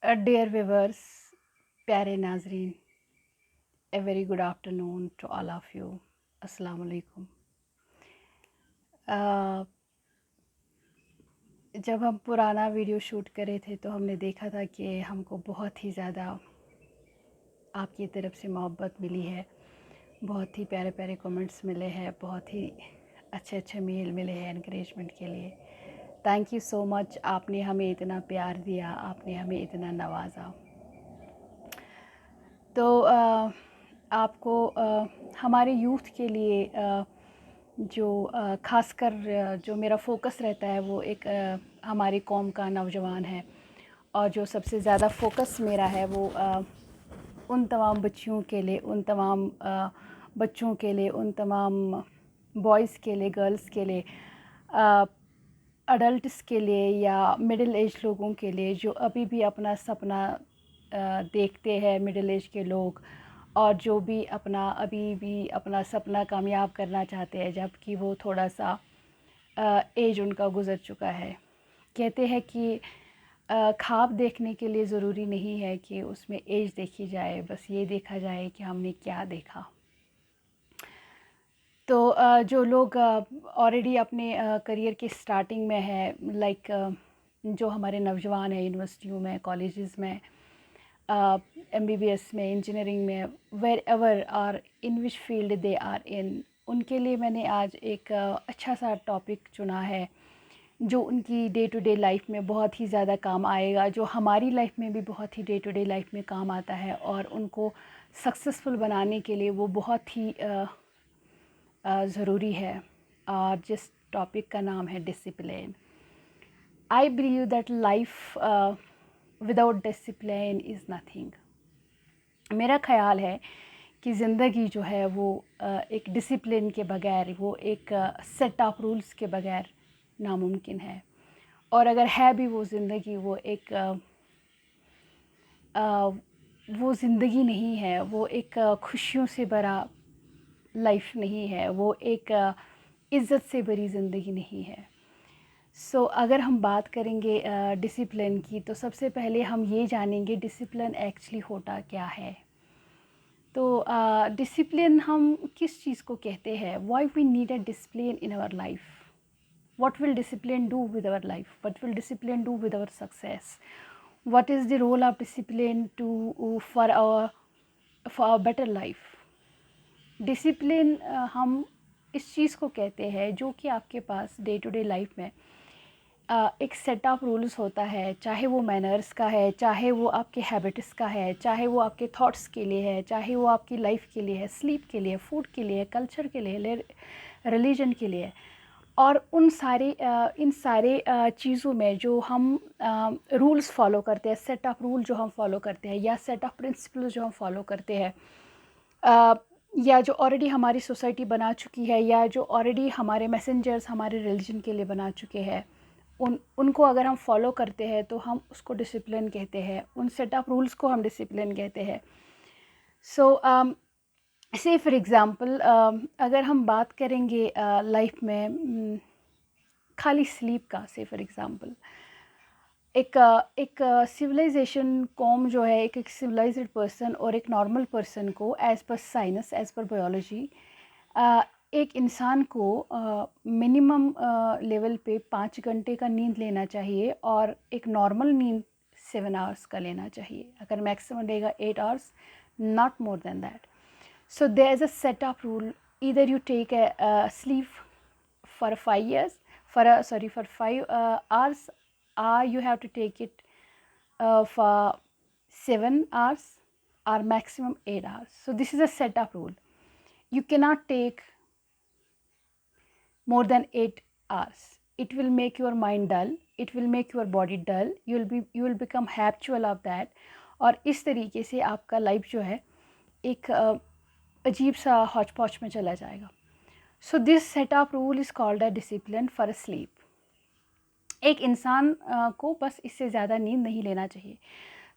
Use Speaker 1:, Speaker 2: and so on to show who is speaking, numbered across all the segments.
Speaker 1: Dear viewers, प्यारे नाजरीन, a very good afternoon to all of you. अस्सलाम वालेकुम। जब हम पुराना वीडियो शूट करे थे तो हमने देखा था कि हमको बहुत ही ज़्यादा आपकी तरफ से मोहब्बत मिली है, बहुत ही प्यारे प्यारे कमेंट्स मिले हैं, बहुत ही अच्छे अच्छे मेल मिले हैं एनकरेजमेंट के लिए। Thank you so much. आपने हमें इतना प्यार दिया, आपने हमें इतना नवाजा। तो आपको हमारे यूथ के लिए जो ख़ासकर जो मेरा फ़ोकस रहता है वो एक हमारी कौम का नौजवान है, और जो सबसे ज़्यादा फ़ोकस मेरा है वो उन तमाम बच्चियों के लिए, उन तमाम बच्चों के लिए, उन तमाम बॉयज़ के लिए, गर्ल्स के लिए, अडल्ट्स के लिए या मिडिल एज लोगों के लिए जो अभी भी अपना सपना देखते हैं, मिडिल एज के लोग, और जो भी अभी भी अपना सपना कामयाब करना चाहते हैं जबकि वो थोड़ा सा एज उनका गुज़र चुका है। कहते हैं कि ख्वाब देखने के लिए ज़रूरी नहीं है कि उसमें एज देखी जाए, बस ये देखा जाए कि हमने क्या देखा। तो जो लोग ऑलरेडी अपने करियर के स्टार्टिंग में है, लाइक जो हमारे नौजवान हैं यूनिवर्सिटियों में, कॉलेजेस में, एमबीबीएस में, इंजीनियरिंग में, वेर एवर और इन which field they are in, उनके लिए मैंने आज एक अच्छा सा टॉपिक चुना है जो उनकी डे टू डे लाइफ में बहुत ही ज़्यादा काम आएगा, जो हमारी लाइफ में भी बहुत ही डे टू डे लाइफ में काम आता है, और उनको सक्सेसफुल बनाने के लिए वो बहुत ही ज़रूरी है। और जिस टॉपिक का नाम है discipline. I believe that life without discipline is nothing. मेरा ख़्याल है कि ज़िंदगी जो है वो एक डिसिप्लिन के बगैर, वो एक सेट ऑफ रूल्स के बगैर नामुमकिन है। और अगर है भी वो ज़िंदगी, वो एक वो ज़िंदगी नहीं है, वो एक खुशियों से भरा लाइफ नहीं है, वो एक इज़्ज़त से भरी ज़िंदगी नहीं है। सो अगर हम बात करेंगे डिसिप्लिन की, तो सबसे पहले हम ये जानेंगे डिसिप्लिन एक्चुअली होता क्या है। तो डिसिप्लिन हम किस चीज़ को कहते हैं? Why we need a discipline in our life? What will discipline do with our life? What will discipline do with our success? What is the role of discipline to for our better life? Discipline हम इस चीज़ को कहते हैं जो कि आपके पास डे टू डे लाइफ में एक सेट ऑफ रूल्स होता है, चाहे वो मैनर्स का है, चाहे वो आपके हैबिट्स का है, चाहे वो आपके थॉट्स के लिए है, चाहे वो आपकी लाइफ के लिए है, स्लीप के लिए, फूड के लिए, कल्चर के लिए, रिलीजन के लिए। और इन सारे चीज़ों में जो हम रूल्स फॉलो करते हैं, सेट ऑफ रूल जो हम फॉलो करते हैं, या सेट ऑफ प्रिंसिपल्स जो हम फॉलो करते हैं, या जो ऑलरेडी हमारी सोसाइटी बना चुकी है, या जो ऑलरेडी हमारे मैसेंजर्स हमारे रिलीजन के लिए बना चुके हैं, उनको अगर हम फॉलो करते हैं तो हम उसको डिसिप्लिन कहते हैं। उन सेट ऑफ रूल्स को हम डिसिप्लिन कहते हैं। सो से फॉर एग्ज़ाम्पल अगर हम बात करेंगे लाइफ में खाली स्लीप का, से फॉर एग्ज़ाम्पल एक सिविलाइजेशन कॉम जो है, एक सिविलाइज्ड पर्सन और एक नॉर्मल पर्सन को as per science, as per biology, एक इंसान को मिनिमम लेवल पे 5 घंटे का नींद लेना चाहिए, और एक नॉर्मल नींद 7 आवर्स का लेना चाहिए। अगर मैक्सिमम लेगा 8 hours, not more than that. So there is a set of rule, either you take a sleep for 5 years, for 5 hours, or you have to take it for 7 hours or maximum 8 hours. So this is a set of rule. You cannot take more than 8 hours. It will make your mind dull, it will make your body dull, you will become habitual of that, और इस तरीके से आपका life जो है एक अजीब सा हौच पौच में चला जाएगा। So this set of rule is called a discipline for sleep. एक इंसान को बस इससे ज़्यादा नींद नहीं लेना चाहिए।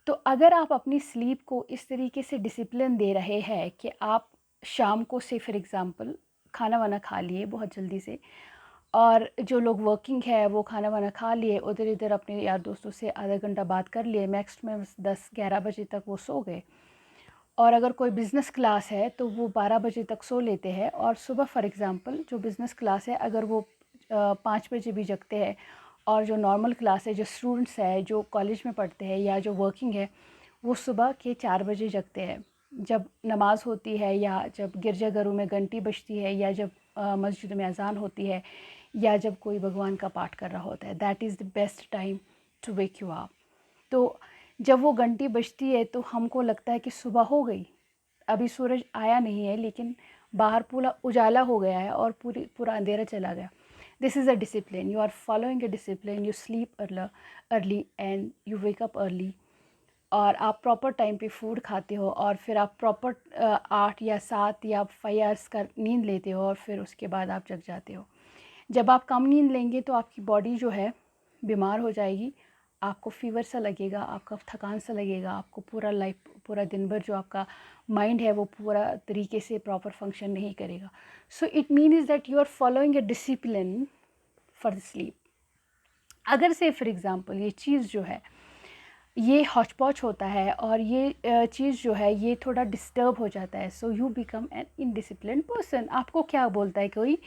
Speaker 1: तो अगर आप अपनी स्लीप को इस तरीके से डिसिप्लिन दे रहे हैं कि आप शाम को, से फॉर एग्ज़ाम्पल, खाना वाना खा लिए बहुत जल्दी से, और जो लोग वर्किंग है वो खाना वाना खा लिए, उधर इधर अपने यार दोस्तों से आधा घंटा बात कर लिए, मैक्सिमम 10-11 बजे तक वो सो गए। और अगर कोई बिज़नेस क्लास है तो वो 12 बजे तक सो लेते हैं, और सुबह फॉर एग्ज़ाम्पल जो बिज़नेस क्लास है अगर वो 5 बजे भी जगते हैं, और जो नॉर्मल क्लास है, जो स्टूडेंट्स है जो कॉलेज में पढ़ते हैं या जो वर्किंग है, वो सुबह के 4 बजे जगते हैं। जब नमाज़ होती है या जब गिरजाघरों में घंटी बजती है या जब मस्जिद में अज़ान होती है या जब कोई भगवान का पाठ कर रहा होता है, that is the best time to wake you up. तो जब वो घंटी बजती है तो हमको लगता है कि सुबह हो गई, अभी सूरज आया नहीं है लेकिन बाहर पूरा उजाला हो गया है और पूरा अंधेरा चला गया। This is a discipline, you are following a discipline, you sleep early and you wake up early, और आप प्रॉपर टाइम पे फूड खाते हो, और फिर आप प्रॉपर 8 या 7 या 5 आवर्स का नींद लेते हो, और फिर उसके बाद आप जग जाते हो। जब आप कम नींद लेंगे तो आपकी बॉडी जो है बीमार हो जाएगी, आपको फ़ीवर सा लगेगा, आपका थकान सा लगेगा, आपको पूरा दिन भर जो आपका माइंड है वो पूरा तरीके से प्रॉपर फंक्शन नहीं करेगा। So it mean is that you are following a discipline for the sleep. अगर से फॉर एग्ज़ाम्पल ये चीज़ जो है ये हौच-पौच होता है और ये चीज़ जो है ये थोड़ा डिस्टर्ब हो जाता है, so you become an indisciplined person. आपको क्या बोलता है कोई?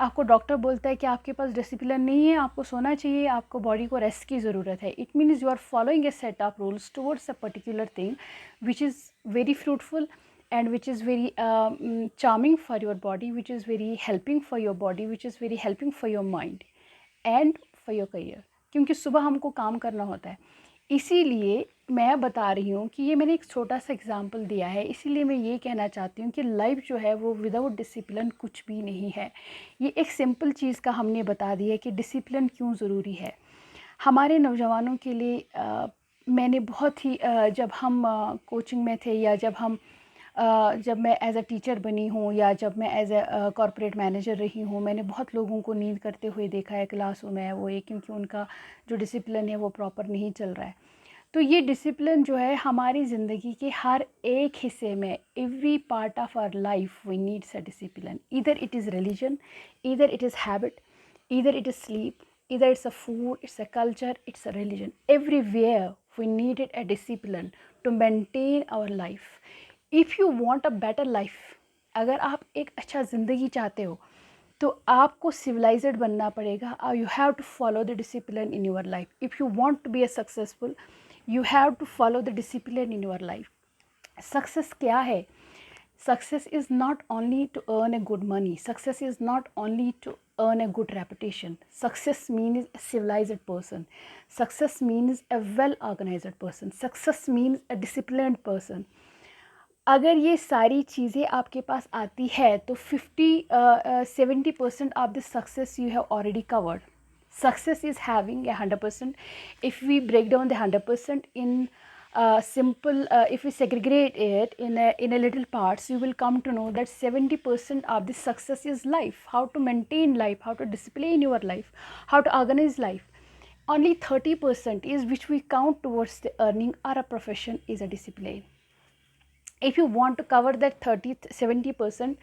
Speaker 1: आपको डॉक्टर बोलता है कि आपके पास डिसिप्लिन नहीं है, आपको सोना चाहिए, आपको बॉडी को रेस्ट की ज़रूरत है। It means you are following a set of rules towards a particular thing which is very fruitful and which is very charming for your body, which is very helping for your body, which is very helping for your mind and for your career। क्योंकि सुबह हमको काम करना होता है, इसीलिए मैं बता रही हूँ कि ये मैंने एक छोटा सा एग्जांपल दिया है, इसीलिए मैं ये कहना चाहती हूँ कि लाइफ जो है वो विदाउट डिसिप्लिन कुछ भी नहीं है। ये एक सिंपल चीज़ का हमने बता दिया कि डिसिप्लिन क्यों ज़रूरी है हमारे नौजवानों के लिए। मैंने बहुत ही जब हम कोचिंग में थे या जब मैं एज अ टीचर बनी हूँ या जब मैं एज अ कॉरपोरेट मैनेजर रही हूँ, मैंने बहुत लोगों को नींद करते हुए देखा है क्लासों में, वो ये क्योंकि उनका जो डिसिप्लिन है वो प्रॉपर नहीं चल रहा है। तो ये डिसिप्लिन जो है हमारी ज़िंदगी के हर एक हिस्से में, every part of our life we needs a discipline. Either it is religion, either it is habit, either it is sleep, either it's a food, it's a culture, it's a religion. Everywhere we needed a discipline to maintain our life. If you want a better life, अगर आप एक अच्छा ज़िंदगी चाहते हो तो आपको civilised बनना पड़ेगा। You have to follow the discipline in your life. If you want to be a successful, you have to follow the discipline in your life. Success क्या है? Success is not only to earn a good money. Success is not only to earn a good reputation. Success means a civilized person. Success means a well organized person. Success means a disciplined person. अगर ये सारी चीज़ें आपके पास आती है तो 70% of the success you have already covered. Success is having a 100%. If we break down the 100% in simple, if we segregate it in a little parts, you will come to know that 70% of the success is life. How to maintain life, how to discipline your life, how to organize life. Only 30% is which we count towards the earning or a profession is a discipline. If you want to cover that 70%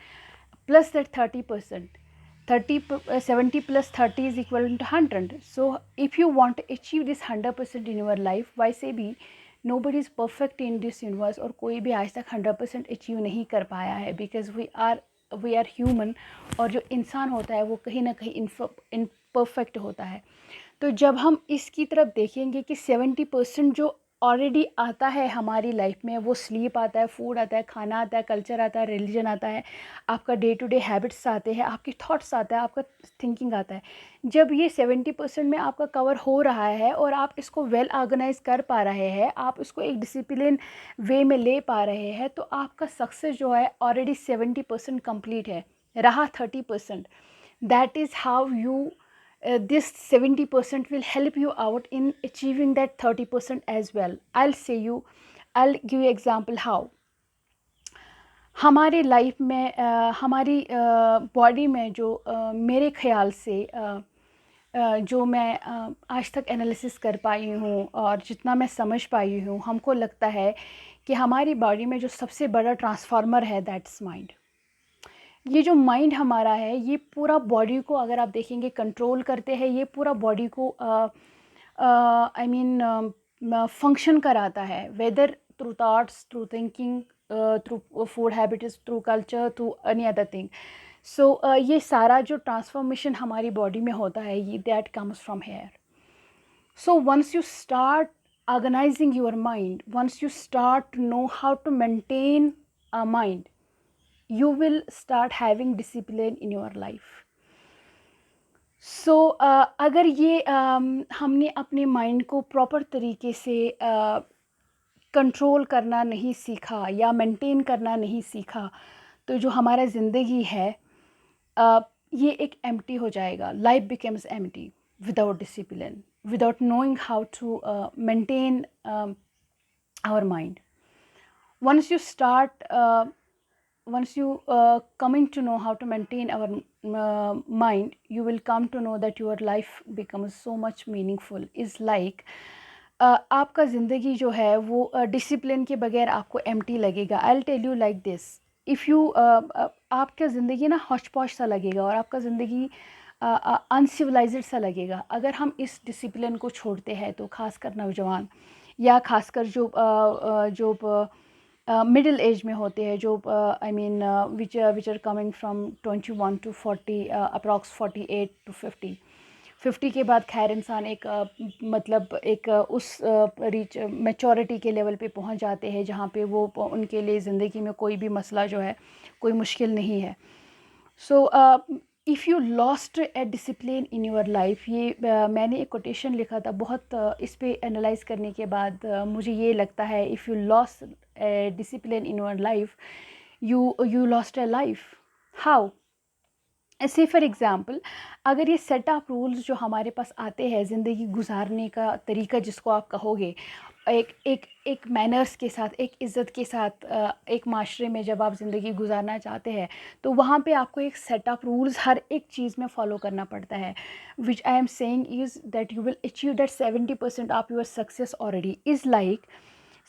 Speaker 1: plus that 30%, 70 plus 30 is equivalent to 100. So if you want to achieve this 100% in your life, why say be nobody is perfect in this universe, और कोई भी आज तक 100% achieve नहीं कर पाया है, because we are human, और जो इंसान होता है वो कहीं ना कहीं इम्परफेक्ट होता है। तो जब हम इसकी तरफ देखेंगे कि 70% जो ऑलरेडी आता है हमारी लाइफ में, वो स्लीप आता है, फूड आता है, खाना आता है, कल्चर आता है, रिलीजन आता है, आपका डे टू डे हैबिट्स आते हैं, आपके थॉट्स आता है, आपका थिंकिंग आता है। जब ये 70% में आपका कवर हो रहा है और आप इसको वेल ऑर्गेनाइज कर पा रहे हैं, आप इसको एक डिसिप्लिन वे में ले पा रहे हैं, तो आपका सक्सेस जो है ऑलरेडी 70% कंप्लीट है। रहा 30%, that is how you this 70% will help you out in achieving that 30% as well. I'll give you example how हमारे लाइफ में हमारी बॉडी में जो मेरे ख्याल से जो मैं आज तक एनालिसिस कर पाई हूँ और जितना मैं समझ पाई हूँ, हमको लगता है कि हमारी बॉडी में जो सबसे बड़ा ट्रांसफार्मर है दैट्स माइंड। ये जो माइंड हमारा है ये पूरा बॉडी को, अगर आप देखेंगे, कंट्रोल करते हैं। ये पूरा बॉडी को आई मीन फंक्शन कराता है, whether through thoughts, through thinking, through food habits, through culture, through any other thing. So ये सारा जो ट्रांसफॉर्मेशन हमारी बॉडी में होता है, ये that comes from here. So once you start organizing your mind, once you start to know how to maintain a mind, you will start having discipline in your life. So अगर ये हमने अपने mind को proper तरीके से control करना नहीं सीखा या मेंटेन करना नहीं सीखा, तो जो हमारा ज़िंदगी है ये एक एम्प्टी हो जाएगा. Life becomes empty without discipline, without knowing how to maintain our mind. Once you start, once you coming to know how to maintain our mind, you will come to know that your life becomes so much meaningful. Is like आपका ज़िंदगी जो है वो discipline के बगैर आपको empty लगेगा. I will tell you like this, if you आपका ज़िंदगी ना हौच पौच सा लगेगा और आपका ज़िंदगी अनसिविलाइज्ड सा लगेगा अगर हम इस डिसिप्लिन को छोड़ते हैं. तो खासकर नौजवान या खासकर जो मिडिल एज में होते हैं, जो I mean which are coming from 21 to 40, approx 48 to 50. 50 के बाद खैर इंसान एक मतलब एक उस रीच मैच्योरिटी के लेवल पे पहुंच जाते हैं जहाँ पे वो उनके लिए ज़िंदगी में कोई भी मसला जो है, कोई मुश्किल नहीं है. So if you lost A discipline in your life, ये मैंने एक कोटेशन लिखा था बहुत, इस पे एनालाइज करने के बाद मुझे ये लगता है, if you lost A discipline in your life, you lost A life. How? ऐसे फॉर एग्ज़ाम्पल, अगर ये सेट ऑफ रूल्स जो हमारे पास आते हैं ज़िंदगी गुजारने का तरीका जिसको आप कहोगे, एक मैनर्स के साथ, एक इज़्ज़त के साथ, एक माशरे में जब आप ज़िंदगी गुजारना चाहते हैं तो वहाँ पे आपको एक सेट ऑफ रूल्स हर एक चीज़ में फॉलो करना पड़ता है. Which I am saying is that you will achieve that 70% of your success already. Is like,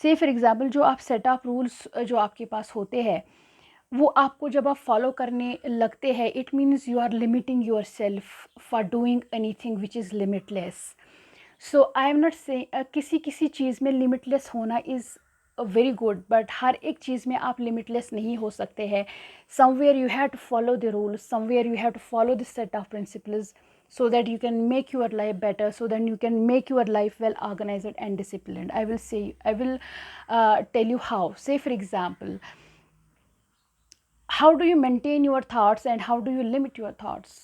Speaker 1: say for example, जो आप सेट ऑफ रूल्स जो आपके पास होते हैं वो आपको जब आप फॉलो करने लगते हैं, it means you are limiting yourself for doing anything which is limitless. So I am not say किसी किसी चीज़ में लिमिटलेस होना इज़ वेरी गुड, बट हर एक चीज़ में आप लिमिटलेस नहीं हो सकते हैं. Somewhere you have to follow the rules, somewhere you have to follow the set of principles, so that you can make your life better, so then you can make your life well organized and disciplined. I will tell you how. Say for example, how do you maintain your thoughts and how do you limit your thoughts?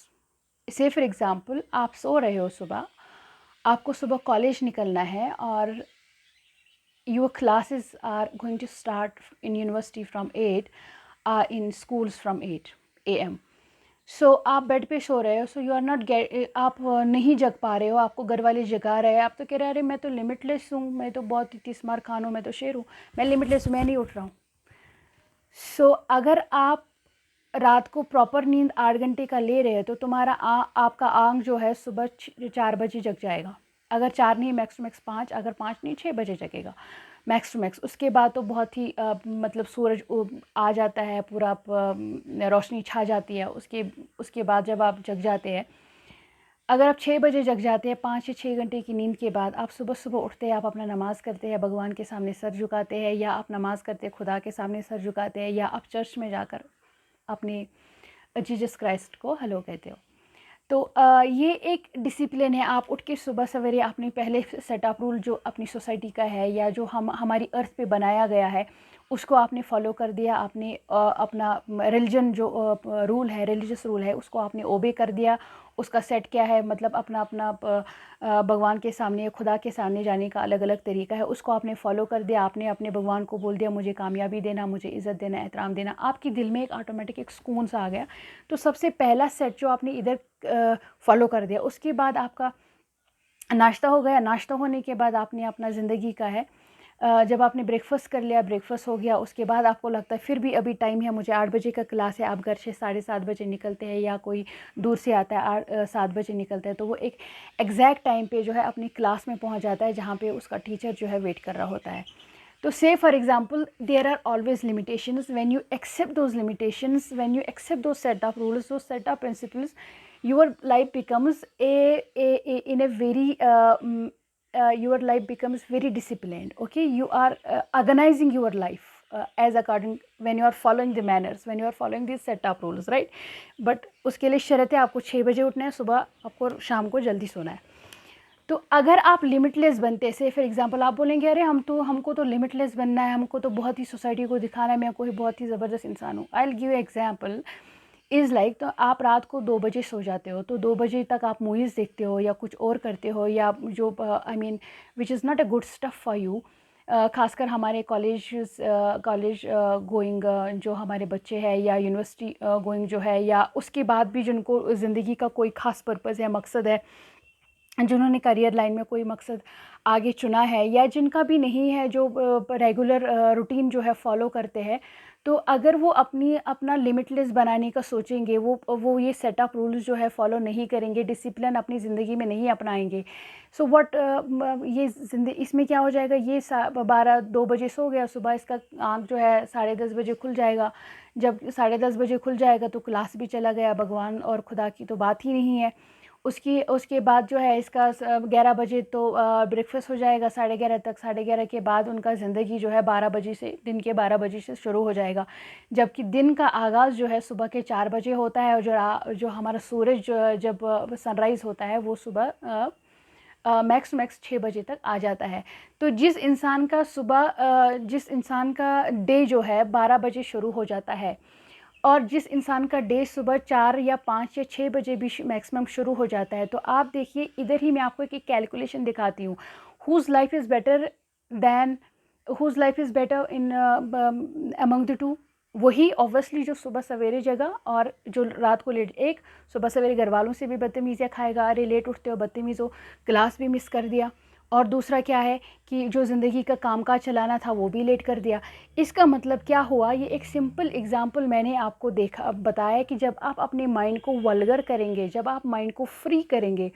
Speaker 1: Say for example, आप सो रहे हो, सुबह आपको सुबह college निकलना है और your classes are going to start in university from 8, in schools from 8 AM. सो आप बेड पे सो रहे हो, सो यू आर नॉट आप नहीं जग पा रहे हो, आपको घर वाले जगा रहे हैं, आप तो कह रहे हैं अरे मैं तो लिमिटलेस हूँ, मैं तो बहुत ही तिस्मार खान हूँ, मैं तो शेर हूँ, मैं लिमिटलेस हूँ, मैं नहीं उठ रहा हूँ. सो अगर आप रात को प्रॉपर नींद 8 घंटे का ले रहे हैं तो तुम्हारा आपका आंख जो है सुबह 4 बजे जग जाएगा. अगर 4 नहीं, मैक्स टू मैक्स 5, अगर 5 नहीं 6 बजे जगेगा मैक्स टू मैक्स. उसके बाद तो बहुत ही मतलब सूरज आ जाता है, पूरा रोशनी छा जाती है. उसके बाद जब आप जग जाते हैं, अगर आप 6 बजे जग जाते हैं, 5 या 6 घंटे की नींद के बाद आप सुबह सुबह उठते हैं, आप अपना नमाज़ करते हैं, भगवान के सामने सर झुकाते हैं, या आप नमाज़ करते हैं खुदा के सामने सर झुकाते हैं, या आप चर्च में जाकर अपने जीसस क्राइस्ट को हेलो कहते हो. तो ये एक डिसिप्लिन है. आप उठ के सुबह सवेरे अपने पहले सेट ऑफ रूल जो अपनी सोसाइटी का है या जो हमारी अर्थ पे बनाया गया है उसको आपने फॉलो कर दिया. आपने अपना रिलीजन जो रूल है, रिलीजियस रूल है, उसको आपने ओबे कर दिया. उसका सेट क्या है, मतलब अपना अपना भगवान के सामने, खुदा के सामने जाने का अलग अलग तरीका है, उसको आपने फॉलो कर दिया. आपने अपने भगवान को बोल दिया मुझे कामयाबी देना, मुझे इज़्ज़त देना, एहतराम देना. आपकी दिल में एक ऑटोमेटिक एक सुकून सा आ गया. तो सबसे पहला सेट जो आपने इधर फॉलो कर दिया, उसके बाद आपका नाश्ता हो गया. नाश्ता होने के बाद आपने अपना ज़िंदगी का है, जब आपने ब्रेकफ़ास्ट कर लिया, ब्रेकफ़ास्ट हो गया, उसके बाद आपको लगता है फिर भी अभी टाइम है, मुझे 8 बजे का क्लास है, आप घर से 7:30 बजे निकलते हैं, या कोई दूर से आता है 7 बजे निकलता है, तो वो एक एग्जैक्ट टाइम पे जो है अपनी क्लास में पहुंच जाता है जहाँ पे उसका टीचर जो है वेट कर रहा होता है. तो say for example there are always limitations. When you accept those limitations, when you accept those set of rules, those set of principles, your life becomes in a very your life becomes very disciplined. Okay, you are organizing your life as according, when you are following the manners, when you are following these set of rules, right? But उसके लिए शर्त है, आपको 6 बजे उठना है, सुबह आपको शाम को जल्दी सोना है. तो अगर आप लिमिटलेस बनते से फॉर एग्जांपल आप बोलेंगे अरे हमको तो लिमिटलेस बनना है, हमको तो बहुत ही सोसाइटी को दिखाना है मैं कोई बहुत ही ज़बरदस्त इंसान हूँ. I will give example is like, तो आप रात को 2 बजे सो जाते हो, तो 2 बजे तक आप मूवीज़ देखते हो या कुछ और करते हो, या जो I mean which is not a good stuff for you. ख़ासकर हमारे कॉलेज गोइंग जो हमारे बच्चे हैं, या यूनिवर्सिटी गोइंग जो है, या उसके बाद भी जिनको ज़िंदगी का कोई ख़ास पर्पज़ है, मकसद है, जिन्होंने करियर लाइन में कोई मकसद आगे चुना है, या जिनका भी नहीं है, जो रेगुलर रूटीन जो है फॉलो करते हैं, तो अगर वो अपना लिमिटलेस बनाने का सोचेंगे, वो ये सेट ऑफ रूल्स जो है फॉलो नहीं करेंगे, डिसिप्लिन अपनी ज़िंदगी में नहीं अपनाएंगे, सो व्हाट ये इसमें क्या हो जाएगा, ये 2 बजे सो गया, सुबह इसका आँख जो है 10:30 बजे खुल जाएगा. जब 10:30 बजे खुल जाएगा तो क्लास भी चला गया, भगवान और खुदा की तो बात ही नहीं है. उसके बाद जो है इसका 11 बजे तो ब्रेकफास्ट हो जाएगा, 11:30 तक. 11:30 के बाद उनका ज़िंदगी जो है 12 बजे से, दिन के 12 बजे से शुरू हो जाएगा, जबकि दिन का आगाज़ जो है सुबह के 4 बजे होता है, और जो हमारा सूरज जब सनराइज़ होता है वो सुबह मैक्स 6 बजे तक आ जाता है. तो जिस इंसान का डे जो है 12 बजे शुरू हो जाता है, और जिस इंसान का डे सुबह 4 या 5 या 6 बजे भी मैक्सिमम शुरू हो जाता है, तो आप देखिए इधर ही मैं आपको एक कैलकुलेशन दिखाती हूँ. Who's life is better in among the two? वही ऑब्वियसली जो सुबह सवेरे जगा और जो रात को लेट. एक सुबह सवेरे घर वालों से भी बदतमीज़ियाँ खाएगा, अरे लेट उठते हो, बदतमीज़ हो, क्लास भी मिस कर दिया. और दूसरा क्या है कि जो ज़िंदगी का कामकाज चलाना था वो भी लेट कर दिया. इसका मतलब क्या हुआ, ये एक सिंपल एग्जांपल मैंने आपको बताया कि जब आप अपने माइंड को वल्गर करेंगे, जब आप माइंड को फ्री करेंगे,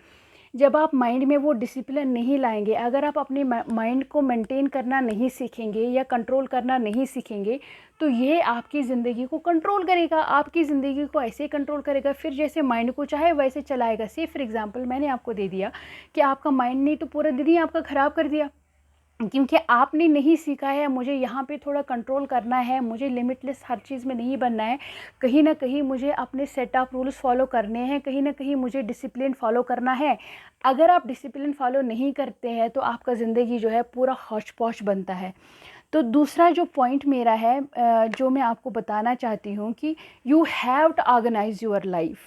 Speaker 1: जब आप माइंड में वो डिसिप्लिन नहीं लाएंगे, अगर आप अपने माइंड को मेंटेन करना नहीं सीखेंगे या कंट्रोल करना नहीं सीखेंगे, तो ये आपकी ज़िंदगी को कंट्रोल करेगा, आपकी ज़िंदगी को ऐसे कंट्रोल करेगा, फिर जैसे माइंड को चाहे वैसे चलाएगा. से फॉर एग्जांपल मैंने आपको दे दिया कि आपका माइंड ने तो पूरा दिन ही आपका ख़राब कर दिया, क्योंकि आपने नहीं सीखा है मुझे यहाँ पे थोड़ा कंट्रोल करना है, मुझे लिमिटलेस हर चीज़ में नहीं बनना है, कहीं ना कहीं मुझे अपने सेट ऑफ रूल्स फॉलो करने हैं, कहीं ना कहीं मुझे डिसिप्लिन फॉलो करना है. अगर आप डिसिप्लिन फॉलो नहीं करते हैं तो आपका ज़िंदगी जो है पूरा हौच पौच बनता है. तो दूसरा जो पॉइंट मेरा है, जो मैं आपको बताना चाहती हूँ कि you have to organise your life,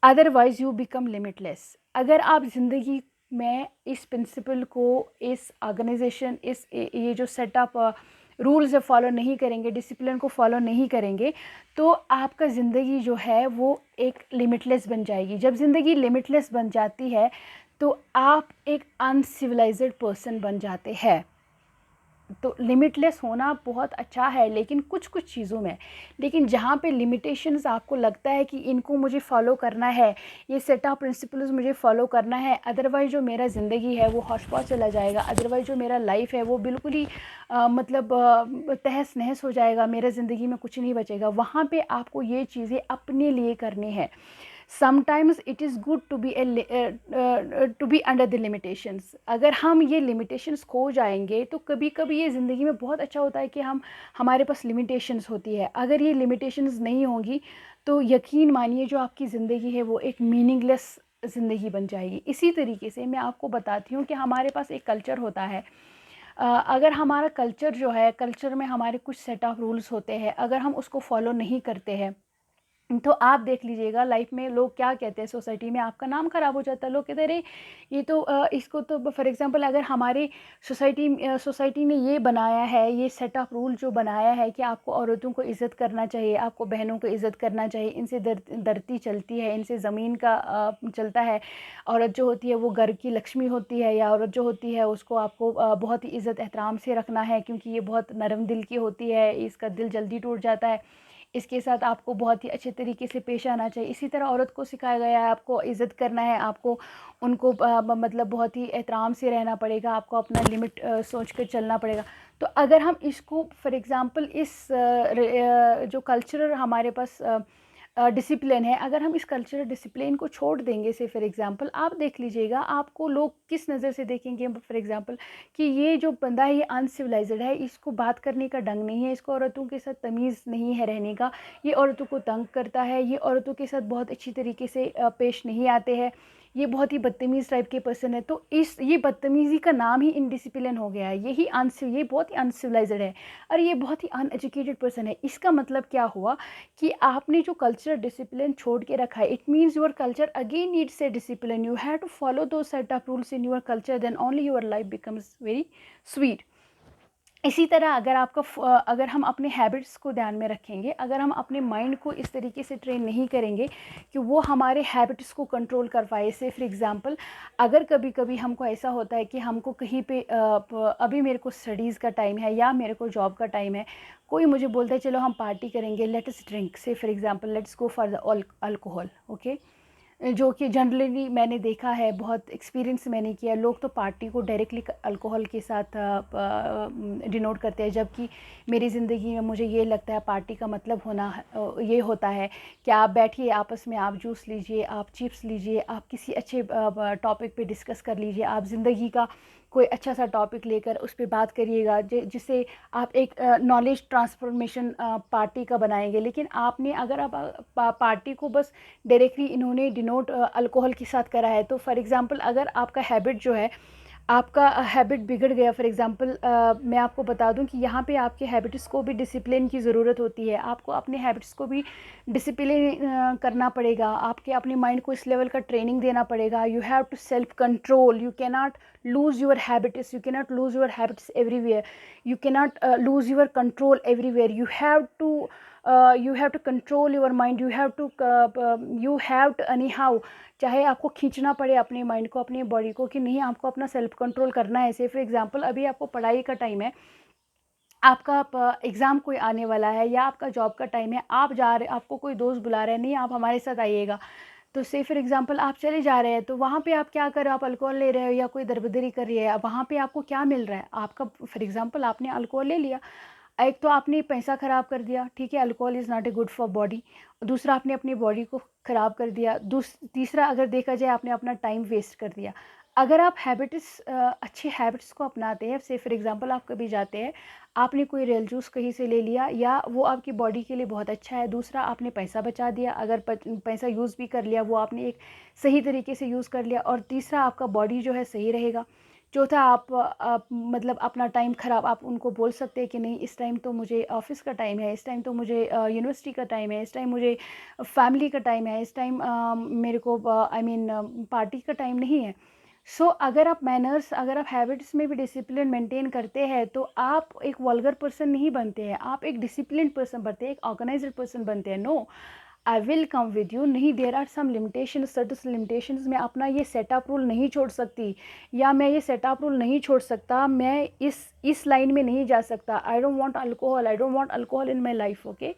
Speaker 1: otherwise you become limitless. अगर आप ज़िंदगी में इस प्रिंसिपल को, इस ऑर्गेनाइजेशन, ये जो सेटअप रूल्स है फॉलो नहीं करेंगे, डिसिप्लिन को फॉलो नहीं करेंगे, तो आपका ज़िंदगी जो है वो एक लिमिटलेस बन जाएगी. जब ज़िंदगी लिमिटलेस बन जाती है तो आप एक अनसिविलाइज्ड पर्सन बन जाते हैं. तो लिमिटलेस होना बहुत अच्छा है, लेकिन कुछ चीज़ों में, लेकिन जहाँ पे लिमिटेशंस आपको लगता है कि इनको मुझे फॉलो करना है, ये सेट ऑफ प्रिंसिपल्स मुझे फॉलो करना है, अदरवाइज़ जो मेरा ज़िंदगी है वो हौश-पौश चला जाएगा, अदरवाइज़ जो मेरा लाइफ है वो बिल्कुल ही तहस नहस हो जाएगा, मेरे ज़िंदगी में कुछ नहीं बचेगा. वहाँ पे आपको ये चीज़ें अपने लिए करनी है. Sometimes it is good to be under the limitations. अगर हम ये लिमिटेशंस खो जाएंगे तो कभी कभी ये ज़िंदगी में बहुत अच्छा होता है कि हमारे पास लिमिटेशंस होती है. अगर ये लिमिटेशंस नहीं होंगी तो यकीन मानिए जो आपकी ज़िंदगी है वो एक मीनिंगलेस ज़िंदगी बन जाएगी. इसी तरीके से मैं आपको बताती हूँ कि हमारे पास एक कल्चर होता है. अगर हमारा कल्चर जो है, कल्चर में हमारे कुछ सेट ऑफ रूल्स होते हैं, अगर हम उसको फॉलो नहीं करते हैं तो आप देख लीजिएगा लाइफ में लोग क्या कहते हैं, सोसाइटी में आपका नाम ख़राब हो जाता है. लोग कहते हैं अरे ये तो इसको तो फॉर एग्जांपल अगर हमारे सोसाइटी ने ये बनाया है, ये सेट ऑफ रूल जो बनाया है कि आपको औरतों को इज़्ज़त करना चाहिए, आपको बहनों को इज़्ज़त करना चाहिए, इनसे धरती चलती है, इनसे ज़मीन का चलता है, औरत जो होती है वो घर की लक्ष्मी होती है, या औरत जो होती है उसको आपको बहुत ही इज़्ज़त एहतराम से रखना है, क्योंकि ये बहुत नरम दिल की होती है, इसका दिल जल्दी टूट जाता है. इसके साथ आपको बहुत ही अच्छे तरीके से पेश आना चाहिए। इसी तरह औरत को सिखाया गया है आपको इज़्ज़त करना है, आपको उनको मतलब बहुत ही एहतराम से रहना पड़ेगा, आपको अपना लिमिट सोच कर चलना पड़ेगा। तो अगर हम इसको फॉर एग्ज़ाम्पल जो कल्चरल हमारे पास डिसिप्लिन है, अगर हम इस कल्चरल डिसिप्लिन को छोड़ देंगे, से फॉर एग्ज़ाम्पल आप देख लीजिएगा आपको लोग किस नज़र से देखेंगे फॉर एग्ज़ाम्पल कि ये जो बंदा है ये अनसिविलाइज्ड है, इसको बात करने का ढंग नहीं है, इसको औरतों के साथ तमीज़ नहीं है रहने का, ये औरतों को तंग करता है, ये औरतों के साथ बहुत अच्छी तरीके से पेश नहीं आते हैं, ये बहुत ही बदतमीज़ टाइप के पर्सन है। तो ये बदतमीज़ी का नाम ही इनडिसिप्लिन हो गया है, ये बहुत ही अनसिविलाइज्ड है और ये बहुत ही अनएजुकेटेड पर्सन है। इसका मतलब क्या हुआ कि आपने जो कल्चरल डिसिप्लिन छोड़ के रखा है, it means your culture again needs a discipline, you have to follow दो set of rules in your culture, then only your life becomes very sweet. इसी तरह अगर हम अपने हैबिट्स को ध्यान में रखेंगे, अगर हम अपने माइंड को इस तरीके से ट्रेन नहीं करेंगे कि वो हमारे हैबिट्स को कंट्रोल कर पाए, से फॉर एग्ज़ाम्पल अगर कभी कभी हमको ऐसा होता है कि हमको कहीं पे अभी मेरे को स्टडीज़ का टाइम है या मेरे को जॉब का टाइम है, कोई मुझे बोलता है चलो हम पार्टी करेंगे, लेट अस ड्रिंक, से for example let's go for the alcohol, okay, जो कि जनरली मैंने देखा है, बहुत एक्सपीरियंस मैंने किया, लोग तो पार्टी को डायरेक्टली अल्कोहल के साथ डिनोट करते हैं, जबकि मेरी ज़िंदगी में मुझे ये लगता है पार्टी का मतलब ये होता है कि आप बैठिए आपस में, आप जूस लीजिए, आप चिप्स लीजिए, आप किसी अच्छे टॉपिक पे डिस्कस कर लीजिए, आप ज़िंदगी का कोई अच्छा सा टॉपिक लेकर उस पर बात करिएगा, जिससे आप एक नॉलेज ट्रांसफॉर्मेशन पार्टी का बनाएंगे। लेकिन आपने अगर आप पार्टी को बस डायरेक्टली इन्होंने डिनोट अल्कोहल के साथ करा है, तो फॉर एग्ज़ाम्पल अगर आपका हैबिट जो है, आपका हैबिट बिगड़ गया, फॉर एग्ज़ाम्पल मैं आपको बता दूं कि यहाँ पे आपके हैबिट्स को भी डिसिप्लिन की ज़रूरत होती है, आपको अपने हैबिट्स को भी डिसिप्लिन करना पड़ेगा, आपके अपने माइंड को इस लेवल का ट्रेनिंग देना पड़ेगा। You have to self control, you cannot lose your habits, you cannot lose your habits everywhere, you cannot lose your control everywhere, you have to control your mind, you have to anyhow, चाहे आपको खींचना पड़े अपने mind को, अपनी body को, कि नहीं आपको अपना सेल्फ कंट्रोल करना है। ऐसे फॉर एग्जांपल अभी आपको पढ़ाई का टाइम है, आपका एग्ज़ाम कोई आने वाला है या आपका जॉब का टाइम है, आप जा रहे, आपको कोई दोस्त बुला रहा है, नहीं आप हमारे साथ आइएगा, तो से फॉर एग्जांपल आप चले जा रहे हैं, तो वहाँ पे आप क्या कर रहे हो, आप अल्कोहल ले रहे हो या कोई दरबदरी कर रही है, वहाँ पे आपको क्या मिल रहा है, आपका फॉर एग्जांपल आपने अल्कोहल ले लिया, एक तो आपने पैसा ख़राब कर दिया, ठीक है, alcohol is not a good for body, दूसरा आपने अपनी बॉडी को ख़राब कर दिया, तीसरा अगर देखा जाए आपने अपना टाइम वेस्ट कर दिया। अगर आप अच्छे हैबिट्स को अपनाते हैं, से फॉर एग्जांपल आप कभी जाते हैं, आपने कोई रियल जूस कहीं से ले लिया या वो आपकी बॉडी के लिए बहुत अच्छा है, दूसरा आपने पैसा बचा दिया, अगर पैसा यूज़ भी कर लिया वो आपने एक सही तरीके से यूज़ कर लिया, और तीसरा आपका बॉडी जो है सही रहेगा। चौथा आप मतलब अपना टाइम ख़राब, आप उनको बोल सकते हैं कि नहीं इस टाइम तो मुझे ऑफिस का टाइम है, इस टाइम तो मुझे यूनिवर्सिटी का टाइम है, इस टाइम मुझे फैमिली का टाइम है, इस टाइम मेरे को आई मीन पार्टी का टाइम नहीं है। अगर आप मैनर्स, अगर आप हैबिट्स में भी डिसिप्लिन मेंटेन करते हैं, तो आप एक वल्गर पर्सन नहीं बनते हैं, आप एक डिसिप्लिन पर्सन बनते हैं, एक ऑर्गेनाइज्ड पर्सन बनते हैं। No, I will come with you, नहीं, there are some limitation, certain limitations, मैं अपना ये सेटअप रूल नहीं छोड़ सकती, या मैं ये सेटअप रूल नहीं छोड़ सकता, मैं इस लाइन में नहीं जा सकता। I don't want alcohol, I don't want alcohol in my life, okay.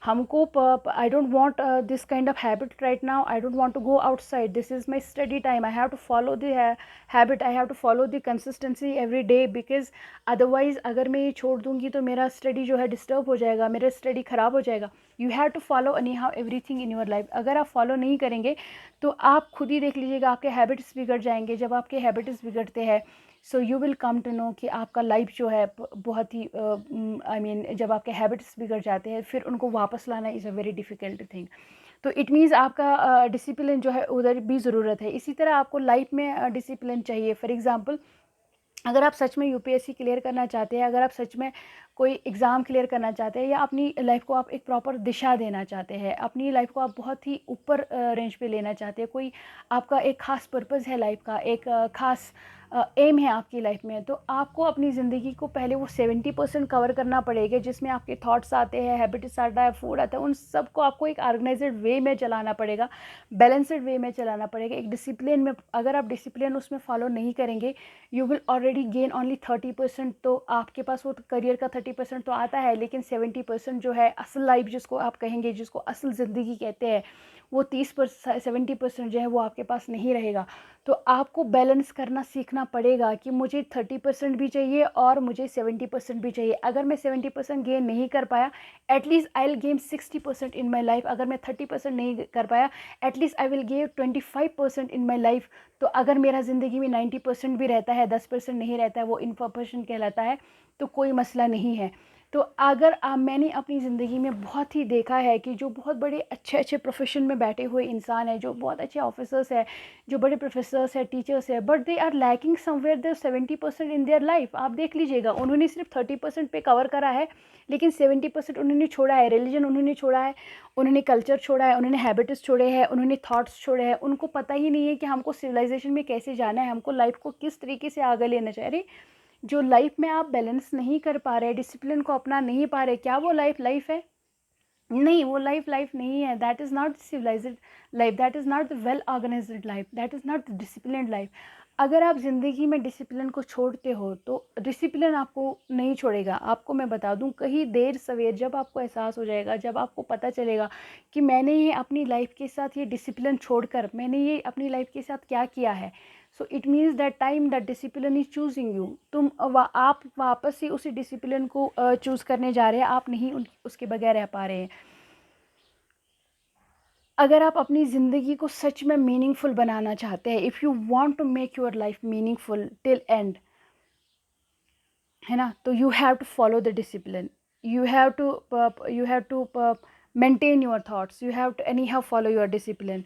Speaker 1: हमको I don't want this kind of habit right now, I don't want to go outside, this is my study time, I have to follow the habit, I have to follow the consistency every day, because otherwise अगर मैं ये छोड़ दूँगी तो मेरा study जो है disturb हो जाएगा, मेरा स्टडी ख़राब हो जाएगा। You have to follow anyhow everything in your life. अगर आप फॉलो नहीं करेंगे तो आप खुद ही देख लीजिएगा आपके हैबिट्स बिगड़ जाएंगे। जब आपके हैबिट्स बिगड़ते हैं, so you will come to know कि आपका लाइफ जो है बहुत ही आई मीन जब आपके हैबिट्स बिगड़ जाते हैं फिर उनको वापस लाना is a very difficult thing. तो इट मीन्स आपका डिसिप्लिन जो है उधर भी ज़रूरत है। इसी तरह आपको लाइफ में डिसिप्लिन चाहिए। फॉर एग्ज़ाम्पल अगर आप सच में यूपीएससी क्लियर करना चाहते हैं, अगर आप सच में कोई एग्ज़ाम क्लियर करना चाहते हैं, या अपनी लाइफ को आप एक प्रॉपर दिशा देना चाहते हैं, अपनी लाइफ को आप बहुत ही ऊपर रेंज पे लेना चाहते हैं, कोई आपका एक ख़ास पर्पज़ है लाइफ का, एक ख़ास एम है आपकी लाइफ में, तो आपको अपनी ज़िंदगी को पहले वो 70% कवर करना पड़ेगा, जिसमें आपके थॉट्स आते हैं, हैबिट्स आता है, फूड आता है, उन सब को आपको एक ऑर्गेनाइज्ड वे में चलाना पड़ेगा, बैलेंस्ड वे में चलाना पड़ेगा, एक डिसिप्लिन में। अगर आप डिसिप्लिन उसमें फॉलो नहीं करेंगे, you will already gain only 30%। तो आपके पास वो करियर का 30% तो आता है, लेकिन 70% जो है असल लाइफ जिसको आप कहेंगे, जिसको असल ज़िंदगी कहते हैं, वो 70% जो है वो आपके पास नहीं रहेगा। तो आपको बैलेंस करना सीखना पड़ेगा कि मुझे 30% भी चाहिए और मुझे 70% भी चाहिए। अगर मैं 70% गेन नहीं कर पाया, at least I will gain 60% in my life. अगर मैं 30% नहीं कर पाया, at least I will gain 25% in my life. तो अगर मेरा ज़िंदगी में 90% भी रहता है, 10% नहीं रहता है, वो इम्परफेक्शन कहलाता है, तो कोई मसला नहीं है। तो अगर मैंने अपनी ज़िंदगी में बहुत ही देखा है कि जो बहुत बड़े अच्छे अच्छे प्रोफेशन में बैठे हुए इंसान हैं, जो बहुत अच्छे ऑफिसर्स हैं, जो बड़े प्रोफेसर्स हैं, टीचर्स हैं, but they are lacking somewhere their 70% in their life. आप देख लीजिएगा, उन्होंने सिर्फ 30% पे कवर करा है, लेकिन 70% उन्होंने छोड़ा है। रिलीजन उन्होंने छोड़ा है, उन्होंने कल्चर छोड़ा है, उन्होंने हैबिट्स छोड़े हैं, उन्होंने थॉट्स छोड़े हैं। उनको पता ही नहीं है कि हमको सिविलाइजेशन में कैसे जाना है, हमको लाइफ को किस तरीके से आगे लेना चाहिए। जो लाइफ में आप बैलेंस नहीं कर पा रहे, डिसिप्लिन को अपना नहीं पा रहे, क्या वो लाइफ लाइफ है? नहीं, वो लाइफ लाइफ नहीं है। That is not civilised life, that is not the well organised life, that is not the disciplined life. अगर आप ज़िंदगी में डिसिप्लिन को छोड़ते हो, तो डिसिप्लिन आपको नहीं छोड़ेगा। आपको मैं बता दूं, कहीं देर सवेर जब आपको एहसास हो जाएगा, जब आपको पता चलेगा कि मैंने ये अपनी लाइफ के साथ ये डिसिप्लिन छोड़कर मैंने ये अपनी लाइफ के साथ क्या किया है, so it means that time that discipline is choosing you. आप वापस से उसी डिसिप्लिन को चूज़ करने जा रहे हैं, आप नहीं उसके बगैर रह पा रहे हैं। अगर आप अपनी ज़िंदगी को सच में मीनिंगफुल बनाना चाहते हैं, if you want to make your life meaningful till end, है ना, तो you have to follow the discipline, you have to maintain your thoughts, you have to anyhow follow your discipline.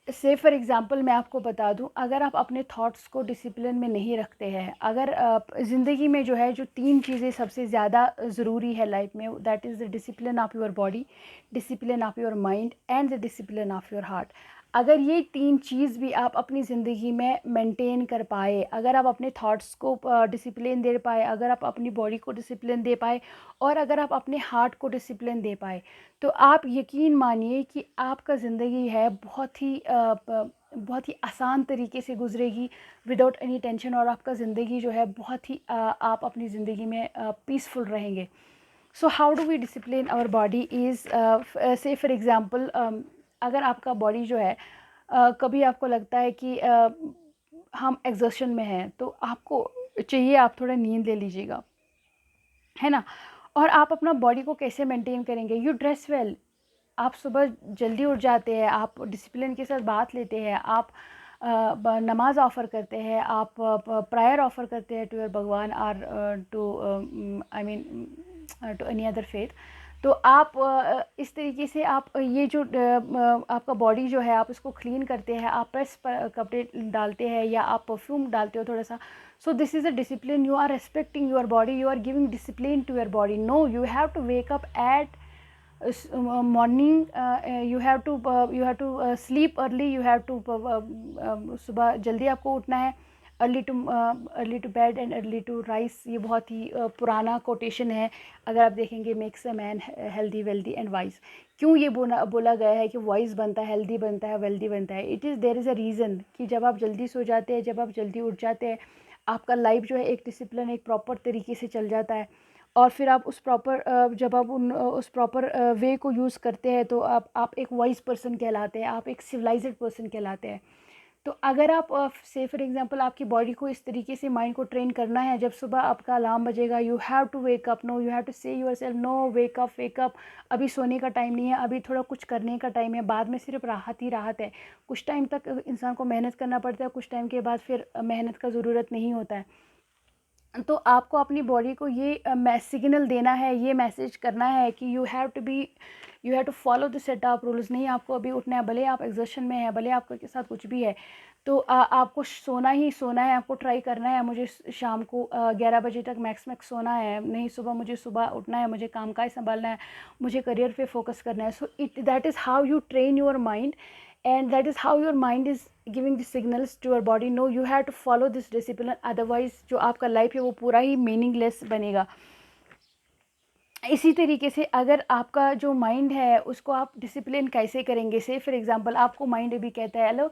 Speaker 1: Say for example मैं आपको बता दूं, अगर आप अपने थॉट्स को डिसिप्लिन में नहीं रखते हैं, अगर ज़िंदगी में जो है, जो 3 चीज़ें सबसे ज़्यादा ज़रूरी है लाइफ में, that is the discipline of your body, discipline of your mind and the discipline of your heart. अगर ये 3 चीज़ भी आप अपनी ज़िंदगी में मेंटेन कर पाए, अगर आप अपने थॉट्स को डिसिप्लिन दे पाए, अगर आप अपनी बॉडी को डिसिप्लिन दे पाए, और अगर आप अपने हार्ट को डिसिप्लिन दे पाए, तो आप यकीन मानिए कि आपका ज़िंदगी है बहुत ही आसान तरीके से गुजरेगी, विदाउट एनी टेंशन। और आपका ज़िंदगी जो है बहुत ही आप अपनी ज़िंदगी में पीसफुल रहेंगे। So how do we discipline our body is, say for example, अगर आपका बॉडी जो है, कभी आपको लगता है कि हम एग्जॉशन में हैं, तो आपको चाहिए आप थोड़ा नींद ले लीजिएगा, है ना। और आप अपना बॉडी को कैसे मेंटेन करेंगे? यू ड्रेस वेल, आप सुबह जल्दी उठ जाते हैं, आप डिसिप्लिन के साथ बात लेते हैं, आप नमाज ऑफ़र करते हैं, आप प्रायर ऑफ़र करते हैं टू योर भगवान, और to I mean to any other faith. तो आप इस तरीके से आप ये जो आपका बॉडी जो है, आप इसको क्लीन करते हैं, आप प्रेस कपड़े डालते हैं, या आप परफ्यूम डालते हो थोड़ा सा। So this is a discipline, you are respecting your body, you are giving discipline to your body. No, you have to wake up at morning, you have to sleep early, you have to सुबह जल्दी आपको उठना है, early to bed and early to rise. ये बहुत ही पुराना quotation है, अगर आप देखेंगे, makes a man healthy wealthy and wise. क्यों ये बोला गया है कि वाइज बनता है, हेल्दी बनता है, वेल्दी बनता है? देयर इज़ अ रीज़न कि जब आप जल्दी सो जाते हैं, जब आप जल्दी उठ जाते हैं, आपका लाइफ जो है एक डिसिप्लिन, एक प्रॉपर तरीके से चल जाता है। और फिर आप उस प्रॉपर जब आप उस प्रॉपर वे को यूज़ करते हैं, तो आप एक वाइज पर्सन कहलाते हैं, आप एक सिविलाइज्ड पर्सन कहलाते हैं। तो अगर आप से फॉर एग्जांपल, आपकी बॉडी को इस तरीके से, माइंड को ट्रेन करना है, जब सुबह आपका अलार्म बजेगा, you have to wake up, no, you have to say yourself, no, wake up, wake up, अभी सोने का टाइम नहीं है, अभी थोड़ा कुछ करने का टाइम है, बाद में सिर्फ राहत ही राहत है। कुछ टाइम तक इंसान को मेहनत करना पड़ता है, कुछ टाइम के बाद फिर मेहनत का ज़रूरत नहीं होता है। तो आपको अपनी बॉडी को ये सिग्नल देना है, ये मैसेज करना है कि you have to follow the set of rules. नहीं, आपको अभी उठना है, भले आप एग्जर्शन में है, भले आपके साथ कुछ भी है, तो आपको सोना ही सोना है, आपको ट्राई करना है। मुझे शाम को 11 बजे तक मैक्स सोना है, नहीं, मुझे सुबह उठना है, मुझे काम काज संभालना है, मुझे करियर पे फोकस करना है। So that is how you train your mind and that is how your mind is giving the signals to your body, no you have to follow this discipline, otherwise जो आपका life है वो पूरा ही meaningless बनेगा। इसी तरीके से अगर आपका जो माइंड है उसको आप डिसिप्लिन कैसे करेंगे, से फॉर एग्जांपल आपको माइंड अभी कहता है हेलो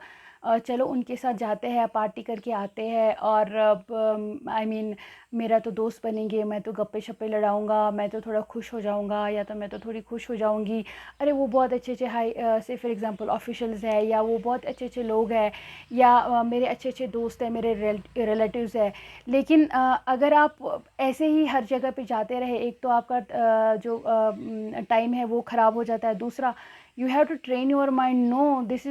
Speaker 1: चलो उनके साथ जाते हैं, पार्टी करके आते हैं, और आई मीन मेरा तो दोस्त बनेंगे, मैं तो गप्पे शप्पे लड़ाऊंगा, मैं तो थोड़ा खुश हो जाऊंगा, या तो मैं तो थोड़ी खुश हो जाऊंगी, अरे वो बहुत अच्छे अच्छे हाई से फॉर एग्जांपल ऑफिशियल्स है, या वो बहुत अच्छे अच्छे लोग हैं, या मेरे अच्छे अच्छे दोस्त हैं, मेरे रिलेटिव्स हैं। लेकिन अगर आप ऐसे ही हर जगह पे जाते रहे, एक तो आपका जो टाइम है वो ख़राब हो जाता है, दूसरा you have to train your mind, no this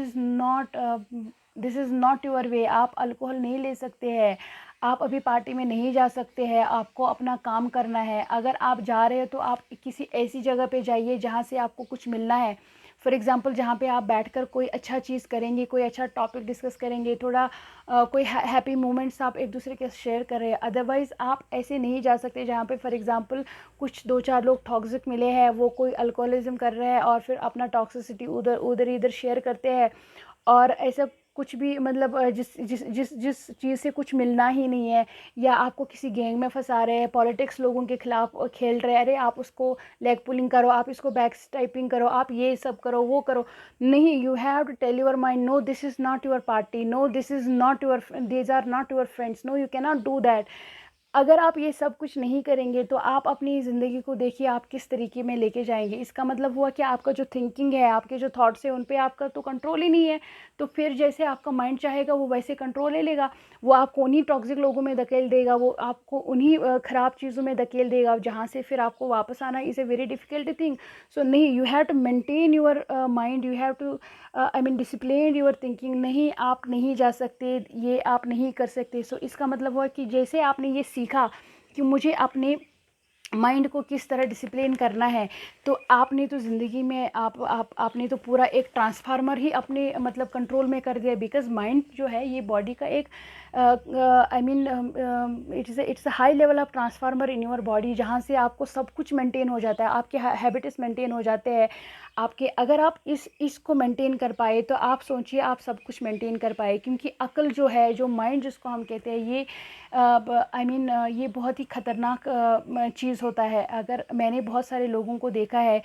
Speaker 1: is not your way. आप अल्कोहल नहीं ले सकते हैं, आप अभी पार्टी में नहीं जा सकते हैं, आपको अपना काम करना है। अगर आप जा रहे हो तो आप किसी ऐसी जगह पे जाइए जहाँ से आपको कुछ मिलना है, फॉर एग्ज़ाम्पल जहाँ पे आप बैठकर कोई अच्छा चीज़ करेंगे, कोई अच्छा टॉपिक डिस्कस करेंगे, थोड़ा कोई हैप्पी मोमेंट्स आप एक दूसरे के शेयर कर रहे हैं। अदरवाइज़ आप ऐसे नहीं जा सकते जहाँ पे फॉर एग्ज़ाम्पल कुछ 2-4 लोग टॉक्सिक मिले हैं, वो कोई अल्कोहलिज्म कर रहे हैं और फिर अपना टॉक्सिसिटी उधर इधर शेयर करते हैं, और ऐसा कुछ भी मतलब जिस चीज़ से कुछ मिलना ही नहीं है, या आपको किसी गैंग में फंसा रहे हैं, पॉलिटिक्स लोगों के खिलाफ खेल रहे हैं, अरे आप उसको लेग पुलिंग करो, आप इसको बैक स्टाइपिंग करो, आप ये सब करो वो करो। नहीं, you have to tell your mind, no this is not your party, no this is not your, these are not your friends, no you can not do that. अगर आप ये सब कुछ नहीं करेंगे तो आप अपनी ज़िंदगी को देखिए आप किस तरीके में लेके जाएंगे। इसका मतलब हुआ कि आपका जो थिंकिंग है, आपके जो थॉट्स है, उन पे आपका तो कंट्रोल ही नहीं है। तो फिर जैसे आपका माइंड चाहेगा वो वैसे कंट्रोल ले लेगा, वो आपको उन्हीं टॉक्सिक लोगों में धकेल देगा, वो आपको उन्हीं ख़राब चीज़ों में धकेल देगा, जहाँ से फिर आपको वापस आना is a very difficult thing. So नहीं, you have to maintain your mind, you have to I mean discipline your thinking. नहीं, आप नहीं जा सकते, ये आप नहीं कर सकते। सो इसका मतलब हुआ कि जैसे आपने ये सीखा कि मुझे अपने माइंड को किस तरह डिसिप्लिन करना है, तो आपने तो ज़िंदगी में आपने तो पूरा एक ट्रांसफार्मर ही अपने मतलब कंट्रोल में कर दिया। बिकॉज माइंड जो है ये बॉडी का एक I mean it's a high level of transformer in your body, जहाँ से आपको सब कुछ मेंटेन हो जाता है, आपके हैबिट्स मेंटेन हो जाते हैं आपके। अगर आप इसको मेंटेन कर पाए तो आप सोचिए आप सब कुछ मेंटेन कर पाए। क्योंकि अक्ल जो है, जो माइंड जिसको हम कहते हैं, ये आई मीन ये बहुत ही ख़तरनाक चीज़ होता है। अगर मैंने बहुत सारे लोगों को देखा है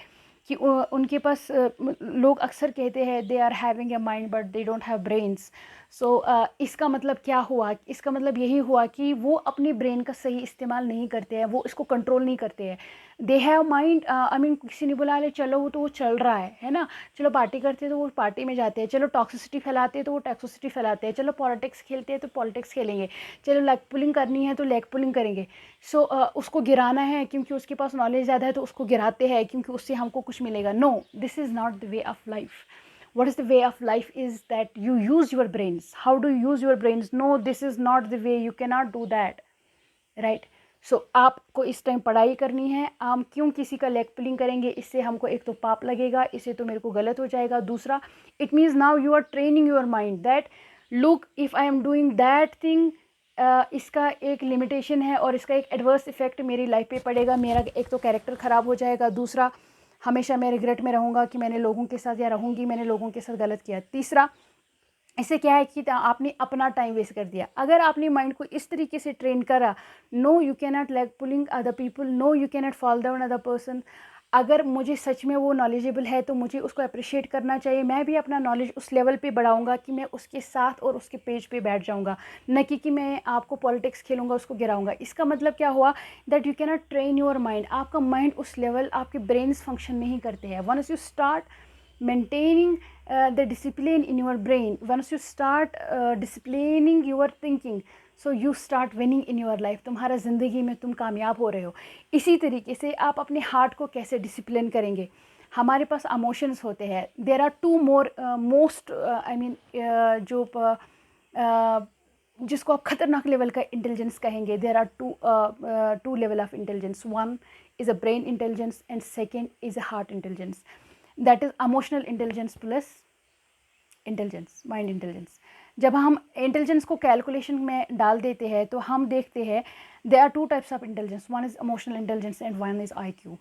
Speaker 1: कि उनके पास लोग अक्सर कहते हैं they are having a mind but they don't have brains. So इसका मतलब क्या हुआ, इसका मतलब यही हुआ कि वो अपने ब्रेन का सही इस्तेमाल नहीं करते हैं, वो इसको कंट्रोल नहीं करते हैं। They have mind, I mean किसी ने बुला ले चलो, वो तो वो चल रहा है ना, चलो पार्टी करते हैं तो वो पार्टी में जाते हैं, चलो टॉक्सिसिटी फैलाते हैं तो वो टॉक्सिसिटी फैलाते हैं, चलो पॉलिटिक्स खेलते हैं तो पॉलिटिक्स खेलेंगे, चलो लेग पुलिंग करनी है तो लेग पुलिंग करेंगे। सो उसको गिराना है क्योंकि उसके पास नॉलेज ज़्यादा है तो उसको गिराते हैं क्योंकि उससे हमको कुछ मिलेगा। No, this is not the way of life. what is the way of life is that you use your brains. How do you use your brains? No, this is not the way, you cannot do that, right? सो आपको इस time पढ़ाई करनी है, हम क्यों किसी का leg pulling करेंगे, इससे हमको एक तो पाप लगेगा, इससे तो मेरे को गलत हो जाएगा, दूसरा it means now you are training your mind that look if I am doing that thing, इसका एक लिमिटेशन है और इसका एक एडवर्स इफेक्ट मेरी लाइफ पे पड़ेगा, मेरा एक तो कैरेक्टर ख़राब हो जाएगा, दूसरा हमेशा मैं रिग्रेट में रहूँगा कि मैंने लोगों के साथ, या रहूँगी मैंने लोगों के साथ गलत किया, तीसरा इससे क्या है कि आपने अपना टाइम वेस्ट कर दिया। अगर आपने माइंड को इस तरीके से ट्रेन करा, no you can not leg pulling other people, no you can not fall down other person. अगर मुझे सच में वो नॉलेजेबल है तो मुझे उसको अप्रिशिएट करना चाहिए, मैं भी अपना नॉलेज उस लेवल पे बढ़ाऊंगा कि मैं उसके साथ और उसके पेज पे बैठ जाऊंगा, न कि मैं आपको पॉलिटिक्स खेलूंगा, उसको गिराऊंगा। इसका मतलब क्या हुआ, that you can not train your mind. आपका माइंड उस लेवल, आपके ब्रेन्स फंक्शन नहीं करते हैं। Once you start maintaining the discipline in your brain, once you start disciplining your thinking, so you start winning in your life, तुम्हारा ज़िंदगी में तुम कामयाब हो रहे हो। इसी तरीके से आप अपने हार्ट को कैसे डिसिप्लिन करेंगे। हमारे पास इमोशंस होते हैं, there are two more most I mean जो जिसको आप ख़तरनाक लेवल का इंटेलिजेंस कहेंगे, there are two level of intelligence, one is a brain intelligence and second is a heart intelligence. That is emotional intelligence plus intelligence, mind intelligence. जब हम intelligence को calculation में डाल देते हैं तो हम देखते हैं there are two types of intelligence, one is emotional intelligence and one is IQ।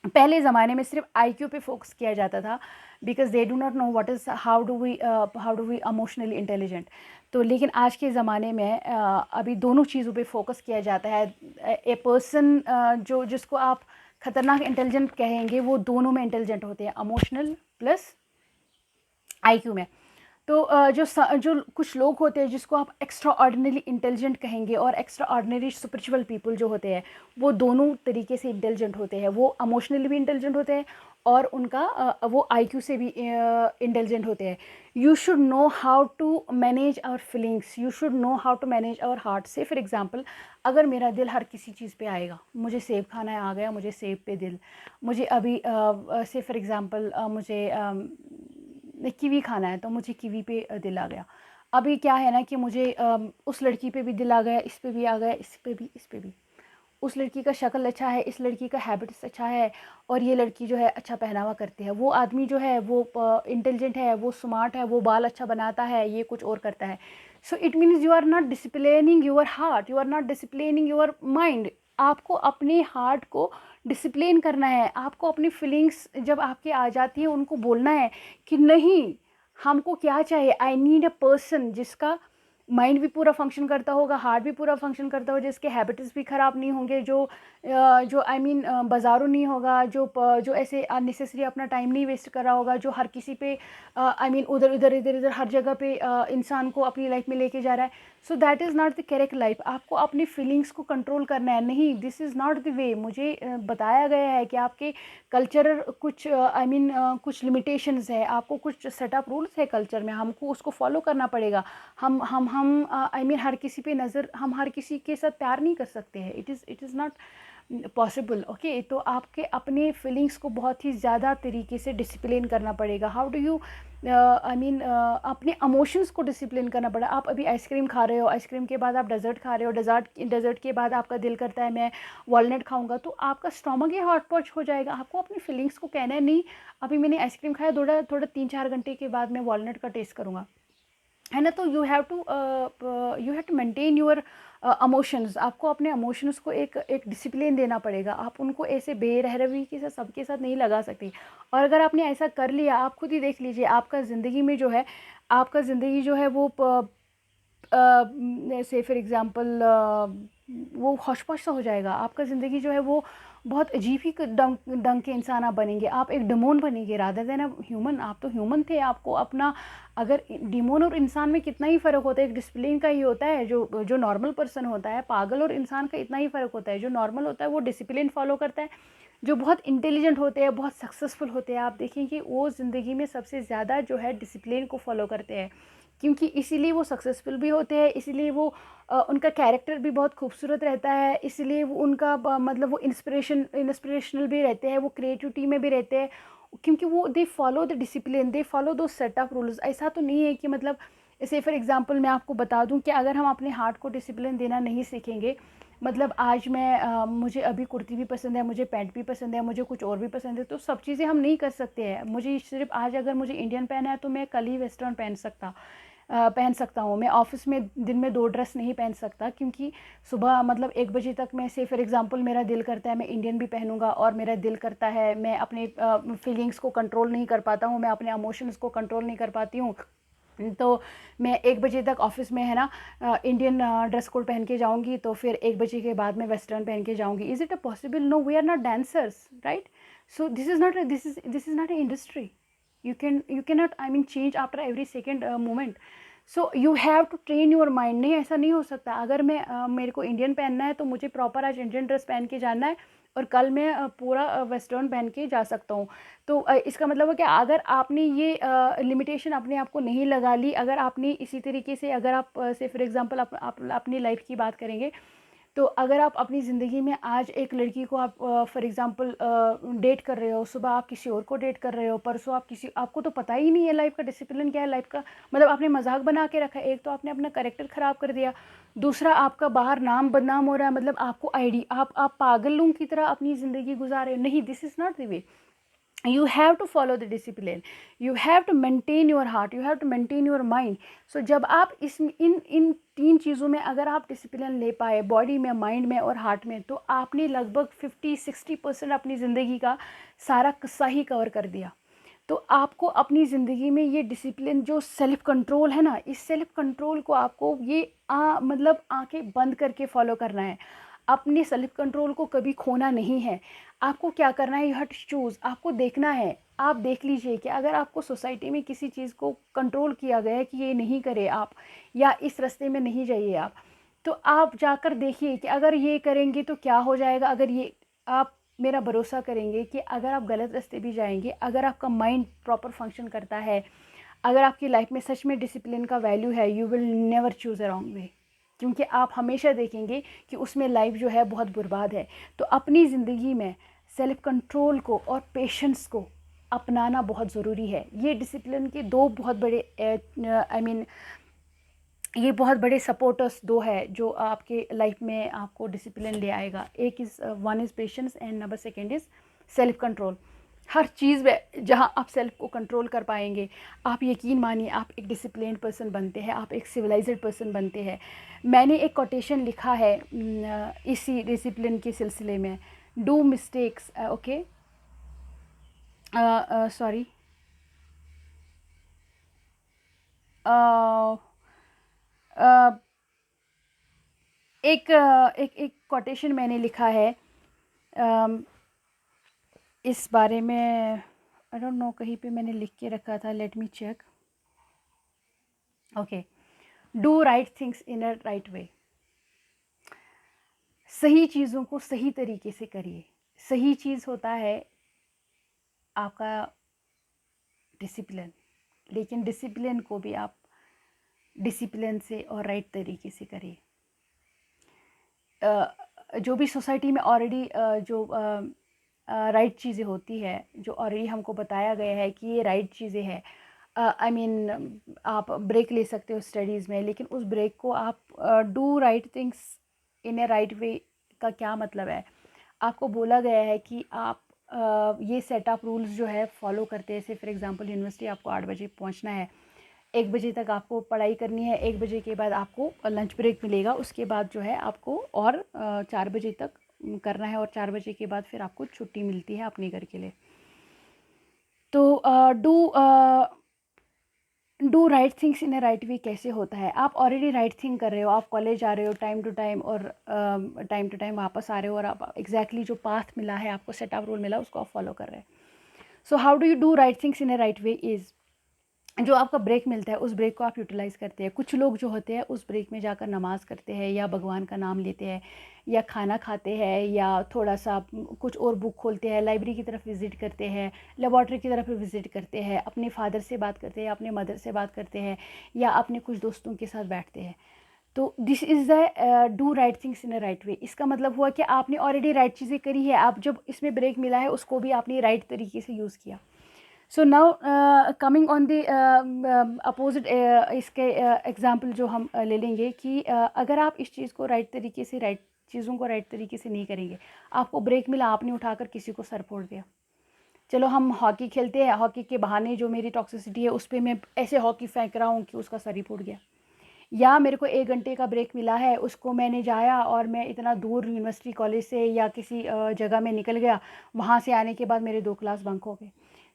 Speaker 1: पहले ज़माने में सिर्फ आईक्यू पे फोकस किया जाता था, because they do not know what is how do we emotionally intelligent. तो लेकिन आज के ज़माने में अभी दोनों चीज़ों पे फोकस किया जाता है। ए पर्सन जो जिसको आप ख़तरनाक इंटेलिजेंट कहेंगे, वो दोनों में इंटेलिजेंट होते हैं, इमोशनल प्लस आईक्यू में। तो जो कुछ लोग होते हैं जिसको आप एक्स्ट्रा ऑर्डिनरी इंटेलिजेंट कहेंगे, और एक्स्ट्रा ऑर्डिनरी स्पिरिचुअल पीपल जो होते हैं, वो दोनों तरीके से इंटेलिजेंट होते हैं। वो इमोशनली भी इंटेलिजेंट होते हैं, और उनका वो आईक्यू से भी इंटेलिजेंट होते हैं। You should know how to manage our feelings, you should know how to manage our heart. Say for example, अगर मेरा दिल हर किसी चीज़ पे आएगा, मुझे सेब खाना है, आ गया मुझे सेब पे दिल, मुझे अभी से फॉर एग्जांपल मुझे कीवी खाना है, तो मुझे कीवी पे दिल आ गया। अभी क्या है ना कि मुझे उस लड़की पे भी दिल आ गया, इस पे भी आ गया, इस पे भी, इस पे भी। उस लड़की का शक्ल अच्छा है, इस लड़की का हैबिट्स अच्छा है, और ये लड़की जो है अच्छा पहनावा करती है, वो आदमी जो है वो इंटेलिजेंट है, वो स्मार्ट है, वो बाल अच्छा बनाता है, ये कुछ और करता है। So it means you are not disciplining your heart, you are not disciplining your mind. आपको अपने हार्ट को डिसिप्लिन करना है। आपको अपनी फीलिंग्स जब आपके आ जाती है, उनको बोलना है कि नहीं, हमको क्या चाहिए, आई नीड अ पर्सन जिसका माइंड भी पूरा फंक्शन करता होगा, हार्ट भी पूरा फंक्शन करता होगा, जिसके हैबिट्स भी ख़राब नहीं होंगे, जो आई मीन बाज़ारू नहीं होगा, जो ऐसे अननेसेसरी अपना टाइम नहीं वेस्ट कर रहा होगा, जो हर किसी पे आई मीन उधर इधर इधर इधर हर जगह पे इंसान को अपनी लाइफ में लेके जा रहा है। So that is not the correct life. आपको अपनी फीलिंग्स को कंट्रोल करना है। नहीं, दिस इज़ नॉट द वे। मुझे बताया गया है कि आपके कल्चरल कुछ आई मीन कुछ लिमिटेशंस है, आपको कुछ सेटअप रूल्स है कल्चर में, हमको उसको फॉलो करना पड़ेगा। हम आई मीन हर किसी पे नज़र, हम हर किसी के साथ प्यार नहीं कर सकते हैं। It is not possible. Okay, तो आपके अपने फीलिंग्स को बहुत ही ज़्यादा तरीके से डिसिप्लिन करना पड़ेगा। How do you I mean अपने इमोशंस को डिसिप्लिन करना पड़ा। आप अभी आइसक्रीम खा रहे हो, आइसक्रीम के बाद आप डेजर्ट खा रहे हो, डेजर्ट के बाद आपका दिल करता है मैं वॉलनट खाऊंगा, तो आपका स्टोमक ही हॉट पॉच हो जाएगा। आपको अपनी फीलिंग्स को कहना है, नहीं अभी मैंने आइसक्रीम खाया, थोड़ा थोड़ा 3-4 घंटे के बाद मैं वॉलनट का टेस्ट करूँगा, है ना। तो you have to maintain your emotions. आपको अपने इमोशंस को एक डिसिप्लिन देना पड़ेगा। आप उनको ऐसे बेरहरवी के साथ सबके साथ नहीं लगा सकती। और अगर आपने ऐसा कर लिया, आप खुद ही देख लीजिए, आपका ज़िंदगी में जो है, आपका ज़िंदगी जो है वो से फॉर एग्ज़ाम्पल वो हौश-पौश सा हो जाएगा। आपका ज़िंदगी जो है वो बहुत अजीब ही ढंग ढंग के इंसान आप बनेंगे। आप एक डिमोन बनेंगे रादर देन अ ह्यूमन। आप तो ह्यूमन थे, आपको अपना, अगर डिमोन और इंसान में कितना ही फ़र्क होता है, एक डिसिप्लिन का ही होता है। जो नॉर्मल पर्सन होता है, पागल और इंसान का इतना ही फ़र्क होता है। जो नॉर्मल होता है वो डिसिप्लिन फ़ॉलो करता है, जो बहुत इंटेलिजेंट होते हैं, बहुत सक्सेसफुल होते हैं, आप देखें कि वो ज़िंदगी में सबसे ज़्यादा जो है डिसिप्लिन को फ़ॉलो करते हैं। क्योंकि इसीलिए वो सक्सेसफुल भी होते हैं, इसीलिए वो उनका कैरेक्टर भी बहुत खूबसूरत रहता है, इसलिए वो उनका मतलब वो इंस्पिरेशनल भी रहते हैं, वो क्रिएटिविटी में भी रहते हैं, क्योंकि वो they follow the discipline, they follow दो सेट ऑफ रूल्स। ऐसा तो नहीं है कि मतलब, जैसे फॉर एग्जांपल मैं आपको बता दूं कि अगर हम अपने हार्ट को डिसिप्लिन देना नहीं सीखेंगे, मतलब आज मैं मुझे अभी कुर्ती भी पसंद है, मुझे पैंट भी पसंद है, मुझे कुछ और भी पसंद है, तो सब चीज़ें हम नहीं कर सकते हैं। मुझे सिर्फ आज अगर मुझे इंडियन पहना है, तो मैं कल ही वेस्टर्न पहन सकता हूँ। मैं ऑफ़िस में दिन में 2 ड्रेस नहीं पहन सकता, क्योंकि सुबह मतलब 1 बजे तक मैं, से फॉर एग्ज़ाम्पल मेरा दिल करता है मैं इंडियन भी पहनूँगा, और मेरा दिल करता है मैं अपने फीलिंग्स को कंट्रोल नहीं कर पाता हूँ, मैं अपने इमोशंस को कंट्रोल नहीं कर पाती हूँ, तो मैं 1 बजे तक ऑफ़िस में, है ना, इंडियन ड्रेस कोड पहन के जाऊँगी, तो फिर 1 बजे के बाद मैं वेस्टर्न पहन के जाऊँगी। Is it a possible? No, we are not dancers, right? So this is not a industry. You cannot, I mean, change after every second moment. So you have to train your mind. नहीं, ऐसा नहीं हो सकता। अगर मैं मेरे को Indian पहनना है, तो मुझे प्रॉपर आज इंडियन ड्रेस पहन के जाना है, और कल मैं पूरा वेस्टर्न पहन के जा सकता हूँ। तो इसका मतलब है कि अगर आपने ये लिमिटेशन अपने आप को नहीं लगा ली, अगर आपने इसी तरीके से, अगर आप से फॉर एग्जांपल आप अपनी लाइफ की बात करेंगे, तो अगर आप अपनी ज़िंदगी में आज एक लड़की को आप फॉर एग्जांपल डेट कर रहे हो, सुबह आप किसी और को डेट कर रहे हो, परसों आप किसी, आपको तो पता ही नहीं है लाइफ का डिसिप्लिन क्या है, लाइफ का मतलब आपने मजाक बना के रखा है। एक तो आपने अपना करेक्टर ख़राब कर दिया, दूसरा आपका बाहर नाम बदनाम हो रहा है, मतलब आपको आईडी, आप पागलों की तरह अपनी ज़िंदगी गुजार रहे हो। नहीं, this is not the way. you have to follow the discipline, you have to maintain your heart, you have to maintain your mind. So जब आप इस इन 3 चीज़ों में अगर आप डिसिप्लिन ले पाए, बॉडी में, माइंड में और हार्ट में, तो आपने लगभग 50-60% अपनी ज़िंदगी का सारा किस्सा ही कवर कर दिया। तो आपको अपनी ज़िंदगी में ये डिसिप्लिन, जो सेल्फ़ कंट्रोल है ना, इस सेल्फ़ कंट्रोल को आपको ये मतलब आंखें बंद करके फॉलो करना है। अपने सेल्फ़ कंट्रोल को कभी खोना नहीं है। आपको क्या करना है, यू हैव टू चूज़। आपको देखना है, आप देख लीजिए कि अगर आपको सोसाइटी में किसी चीज़ को कंट्रोल किया गया है कि ये नहीं करें आप, या इस रास्ते में नहीं जाइए आप, तो आप जाकर देखिए कि अगर ये करेंगे तो क्या हो जाएगा। अगर ये आप मेरा भरोसा करेंगे कि अगर आप गलत रास्ते भी जाएंगे, अगर आपका माइंड प्रॉपर फंक्शन करता है, अगर आपकी लाइफ में सच में डिसिप्लिन का वैल्यू है, you will never choose a wrong way, क्योंकि आप हमेशा देखेंगे कि उसमें लाइफ जो है बहुत बर्बाद है। तो अपनी ज़िंदगी में सेल्फ कंट्रोल को और पेशेंस को अपनाना बहुत ज़रूरी है। ये डिसिप्लिन के दो बहुत बड़े आई मीन ये बहुत बड़े सपोर्टर्स दो है जो आपके लाइफ में आपको डिसिप्लिन ले आएगा। एक is one is patience and number second is self control. हर चीज़ में जहाँ आप सेल्फ को कंट्रोल कर पाएंगे, आप यकीन मानिए आप एक डिसिप्लिन्ड पर्सन बनते हैं, आप एक सिविलाइज्ड पर्सन बनते हैं। मैंने एक कोटेशन लिखा है इसी डिसिप्लिन के सिलसिले में, डू मिस्टेक्स ओके सॉरी एक कोटेशन मैंने लिखा है इस बारे में, आई डोंट नो कहीं पे मैंने लिख के रखा था, let me check. Okay, do right things in a right way. सही चीज़ों को सही तरीके से करिए। सही चीज़ होता है आपका डिसिप्लिन, लेकिन डिसिप्लिन को भी आप डिसिप्लिन से और राइट तरीके से करिए। जो भी सोसाइटी में ऑलरेडी जो राइट चीज़ें होती है, जो ऑलरेडी हमको बताया गया है कि ये राइट चीज़ें हैं, आई मीन आप ब्रेक ले सकते हो स्टडीज़ में, लेकिन उस ब्रेक को आप do right things in A right way का क्या मतलब है। आपको बोला गया है कि आप ये सेट ऑफ रूल्स जो है फॉलो करते हैं। जैसे फॉर एग्जांपल यूनिवर्सिटी आपको 8 बजे पहुंचना है, 1 बजे तक आपको पढ़ाई करनी है, 1 बजे के बाद आपको लंच ब्रेक मिलेगा, उसके बाद जो है आपको और 4 बजे तक करना है, और 4 बजे के बाद फिर आपको छुट्टी मिलती है अपने घर के लिए। तो do right things in a right वे कैसे होता है। आप ऑलरेडी राइट थिंग कर रहे हो, आप कॉलेज आ रहे हो टाइम टू टाइम, और टाइम टू टाइम वापस आ रहे हो, और आप एग्जैक्टली जो पाथ मिला है आपको, सेट ऑफ रूल मिला, उसको आप फॉलो कर रहे हैं। सो how do you do right things in a right way is, जो आपका ब्रेक मिलता है उस ब्रेक को आप यूटिलाइज़ करते हैं। कुछ लोग जो होते हैं उस ब्रेक में जाकर नमाज़ करते हैं, या भगवान का नाम लेते हैं, या खाना खाते हैं, या थोड़ा सा कुछ और बुक खोलते हैं, लाइब्रेरी की तरफ विज़िट करते हैं, लेबॉर्ट्री की तरफ विज़िट करते हैं, अपने फादर से बात करते हैं, अपने मदर से बात करते हैं, या अपने कुछ दोस्तों के साथ बैठते हैं। तो this is the do right things in a right वे। इसका मतलब हुआ कि आपने ऑलरेडी राइट चीज़ें करी है, आप जब इसमें ब्रेक मिला है उसको भी आपने राइट तरीके से यूज़ किया। So now coming on the opposite, इसके एग्ज़ाम्पल जो हम ले लेंगे कि अगर आप इस चीज़ को राइट तरीके से, राइट चीज़ों को राइट तरीके से नहीं करेंगे, आपको ब्रेक मिला, आपने उठाकर किसी को सर फोड़ दिया। चलो हम हॉकी खेलते हैं, हॉकी के बहाने जो मेरी टॉक्सिसिटी है उस पर मैं ऐसे हॉकी फेंक रहा हूँ कि उसका सर ही फूट गया। या मेरे को 1 घंटे का ब्रेक मिला है, उसको मैंने जाया और मैं इतना दूर यूनिवर्सिटी कॉलेज से या किसी जगह में निकल गया, वहाँ से आने के बाद मेरे 2 क्लास बंक हो गए।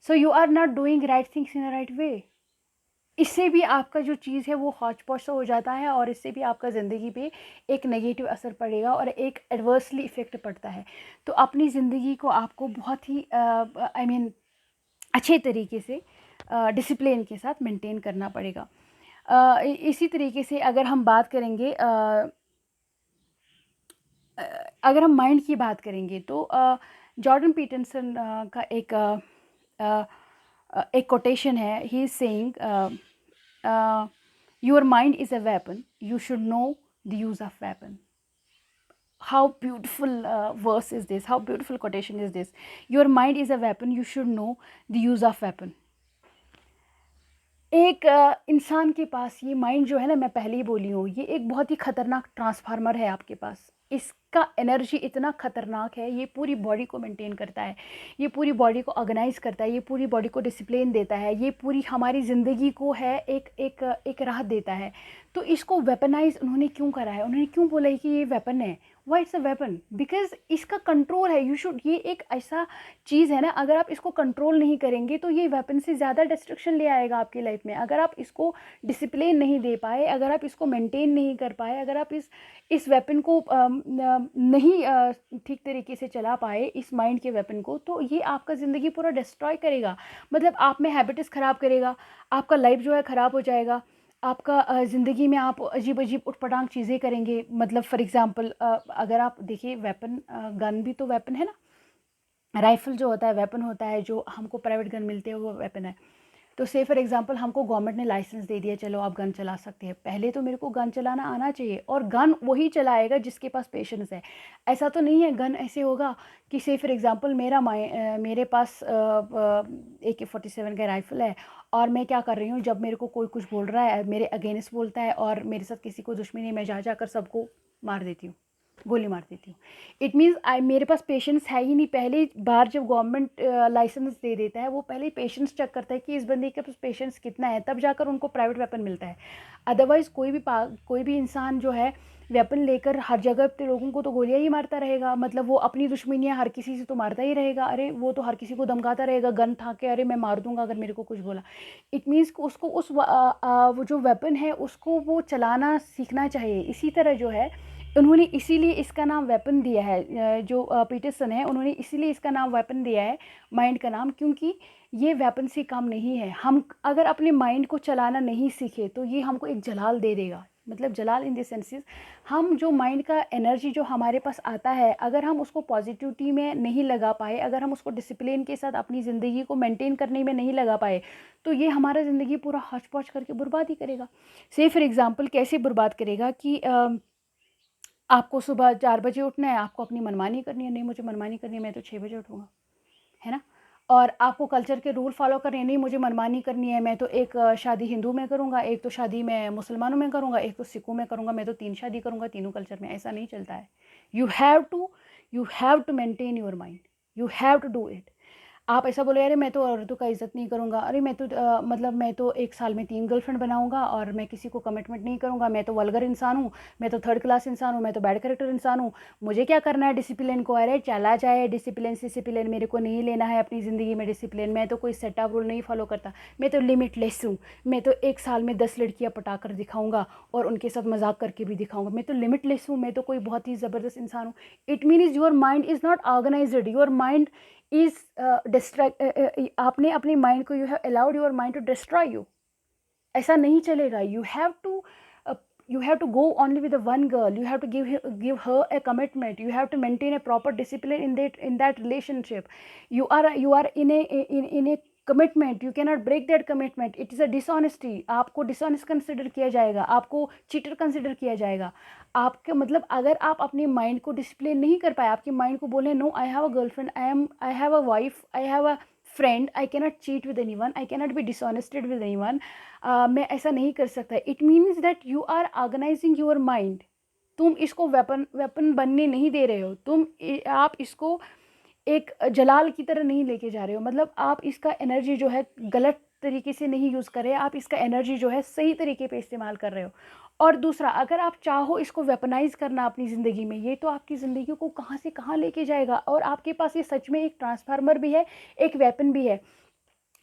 Speaker 1: So you are not doing right things in a right way. इससे भी आपका जो चीज़ है वो हौच पौच सा हो जाता है, और इससे भी आपका ज़िंदगी पे एक नेगेटिव असर पड़ेगा और एक एडवर्सली इफ़ेक्ट पड़ता है। तो अपनी ज़िंदगी को आपको बहुत ही आई मीन अच्छे तरीके से डिसिप्लिन के साथ मेंटेन करना पड़ेगा। इसी तरीके से अगर हम बात करेंगे, अगर हम माइंड की बात करेंगे, तो जॉर्डन पीटरसन का एक कोटेशन है। He is saying your mind is a weapon, you should know the use of weapon. How beautiful verse is this, how beautiful quotation is this. Your mind is a weapon, you should know the use of weapon. एक इंसान के पास ये mind जो है ना, मैं पहले ही बोली हूँ, ये एक बहुत ही ख़तरनाक ट्रांसफार्मर है आपके पास। इसका एनर्जी इतना ख़तरनाक है, ये पूरी बॉडी को मेंटेन करता है, ये पूरी बॉडी को ऑर्गेनाइज करता है, ये पूरी बॉडी को डिसिप्लिन देता है, ये पूरी हमारी ज़िंदगी को है एक एक एक राहत देता है। तो इसको वेपनाइज उन्होंने क्यों करा है, उन्होंने क्यों बोला है कि ये वेपन है? Why it's a weapon? Because इसका कंट्रोल है। यू शुड, ये एक ऐसा चीज़ है ना, अगर आप इसको कंट्रोल नहीं करेंगे तो ये वेपन से ज़्यादा डिस्ट्रक्शन ले आएगा आपकी लाइफ में। अगर आप इसको डिसिप्लिन नहीं दे पाए, अगर आप इसको मेंटेन नहीं कर पाए, अगर आप इस वेपन को नहीं ठीक तरीके से चला पाए, इस माइंड के वेपन को, तो ये आपका ज़िंदगी पूरा डिस्ट्रॉय करेगा। मतलब आप में हैबिट्स ख़राब करेगा, आपका लाइफ जो है ख़राब हो जाएगा, आपका ज़िंदगी में आप अजीब अजीब उटपटांग चीज़ें करेंगे। मतलब फॉर एग्ज़ाम्पल अगर आप देखिए, वेपन, गन भी तो वेपन है ना, राइफ़ल जो होता है वेपन होता है, जो हमको प्राइवेट गन मिलते हैं वो वेपन है। तो से फॉर एग्ज़ाम्पल हमको गवर्नमेंट ने लाइसेंस दे दिया, चलो आप गन चला सकते हैं। पहले तो मेरे को गन चलाना आना चाहिए, और गन वही चलाएगा जिसके पास पेशेंस है। ऐसा तो नहीं है गन ऐसे होगा कि से फॉर एग्ज़ाम्पल मेरे पास AK-47 का राइफ़ल है, और मैं क्या कर रही हूँ, जब मेरे को कोई कुछ बोल रहा है, मेरे अगेंस्ट बोलता है और मेरे साथ किसी को दुश्मनी, मैं जा कर सबको मार देती हूँ, गोली मार देती हूँ। इट मीन्स मेरे पास पेशेंस है ही नहीं। पहली बार जब गवर्नमेंट लाइसेंस दे देता है, वो पहले ही पेशेंस चेक करता है कि इस बंदे के पास पेशेंस कितना है, तब जाकर उनको प्राइवेट वेपन मिलता है। अदरवाइज़ कोई भी इंसान जो है वेपन लेकर हर जगह पे लोगों को तो गोलियां ही मारता रहेगा। मतलब वो अपनी दुश्मनियां हर किसी से तो मारता ही रहेगा। अरे वो तो हर किसी को धमकाता रहेगा गन था के, अरे मैं मार दूंगा अगर मेरे को कुछ बोला। इट मीन्स उसको वो जो वेपन है उसको वो चलाना सीखना चाहिए। इसी तरह जो है, उन्होंने इसीलिए इसका नाम वेपन दिया है, जो पीटरसन है, उन्होंने इसीलिए इसका नाम वेपन दिया है, माइंड का नाम, क्योंकि ये वेपन से काम नहीं है। हम अगर अपने माइंड को चलाना नहीं सीखे तो ये हमको एक जलाल दे देगा। मतलब जलाल इन द सेंसेस, हम जो माइंड का एनर्जी जो हमारे पास आता है, अगर हम उसको पॉजिटिविटी में नहीं लगा पाए, अगर हम उसको डिसिप्लिन के साथ अपनी ज़िंदगी को मेंटेन करने में नहीं लगा पाए, तो ये हमारा ज़िंदगी पूरा हौच पौच करके बर्बाद ही करेगा। से फॉर एग्ज़ाम्पल कैसे बर्बाद करेगा कि आपको सुबह 4 बजे उठना है, आपको अपनी मनमानी करनी है, नहीं मुझे मनमानी करनी है, मैं तो 6 बजे उठूँगा, है ना? और आपको कल्चर के रूल फॉलो करने हैं, नहीं मुझे मनमानी करनी है, मैं तो एक शादी हिंदू में करूँगा, एक तो शादी मैं मुसलमानों में करूँगा, एक तो सिखों में करूँगा, मैं तो 3 शादी करूँगा तीनों कल्चर में। ऐसा नहीं चलता है। You have to maintain your mind, you have to do it. आप ऐसा बोले, अरे मैं तो औरतों का इज़्ज़त नहीं करूँगा, अरे मैं तो मतलब मैं तो 1 साल में 3 गर्लफ्रेंड बनाऊँगा और मैं किसी को कमिटमेंट नहीं करूँगा, मैं तो वल्गर इंसान हूँ, मैं तो थर्ड क्लास इंसान हूँ, मैं तो बैड कैरेक्टर इंसान हूँ, मुझे क्या करना है डिसिप्लिन को? अरे चला जाए डिसिप्लिन मेरे को नहीं लेना है अपनी ज़िंदगी में डिसिप्लिन। मैं तो कोई सेट ऑफ रूल नहीं फॉलो करता, मैं तो लिमिटलेस हूँ, मैं तो 1 साल में 10 लड़कियाँ पटा कर दिखाऊँगा और उनके साथ मजाक करके भी दिखाऊँगा, मैं तो लिमिटलेस हूँ, मैं तो कोई बहुत ही ज़बरदस्त इंसान हूँ। It means your mind is not organised, your mind is distract. आपने अपने माइंड को, you have allowed your mind to destroy you. ऐसा नहीं चलेगा। You have to go only with the one girl, you have to give her a commitment, you have to maintain a proper discipline in that relationship. You are in a commitment, you cannot break that commitment. It is a dishonesty. आपको dishonest consider किया जाएगा, आपको cheater consider किया जाएगा। आपके मतलब अगर आप अपने माइंड को डिसिप्लिन नहीं कर पाए, आपके माइंड को बोले no I have a girlfriend, I have a wife, I have a friend, I cannot cheat with anyone, I cannot be dishonested with anyone, मैं ऐसा नहीं कर सकता। It means that you are organising your mind. तुम इसको weapon बनने नहीं दे रहे हो, आप इसको एक जलाल की तरह नहीं लेके जा रहे हो। मतलब आप इसका एनर्जी जो है गलत तरीके से नहीं यूज़ कर रहे, आप इसका एनर्जी जो है सही तरीके पे इस्तेमाल कर रहे हो। और दूसरा, अगर आप चाहो इसको वेपनाइज करना अपनी ज़िंदगी में, ये तो आपकी ज़िंदगी को कहाँ से कहाँ लेके जाएगा। और आपके पास ये सच में एक ट्रांसफार्मर भी है, एक वेपन भी है।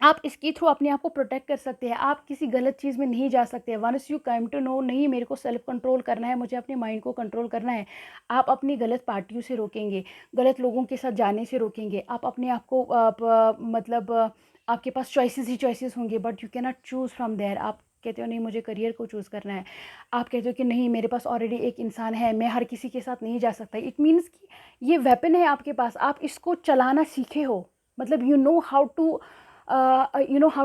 Speaker 1: आप इसके थ्रू अपने आप को प्रोटेक्ट कर सकते हैं। आप किसी गलत चीज़ में नहीं जा सकते। Once you come to know, नहीं मेरे को सेल्फ कंट्रोल करना है, मुझे अपने माइंड को कंट्रोल करना है, आप अपनी गलत पार्टियों से रोकेंगे, गलत लोगों के साथ जाने से रोकेंगे। आप अपने आप को आपके पास चॉइसेस ही चॉइसेस होंगे, but you can not choose from there. आप कहते हो नहीं मुझे करियर को चूज़ करना है, आप कहते हो कि नहीं मेरे पास ऑलरेडी एक इंसान है, मैं हर किसी के साथ नहीं जा सकता। इट मीन्स कि ये वेपन है आपके पास, आप इसको चलाना सीखे हो। मतलब you know how to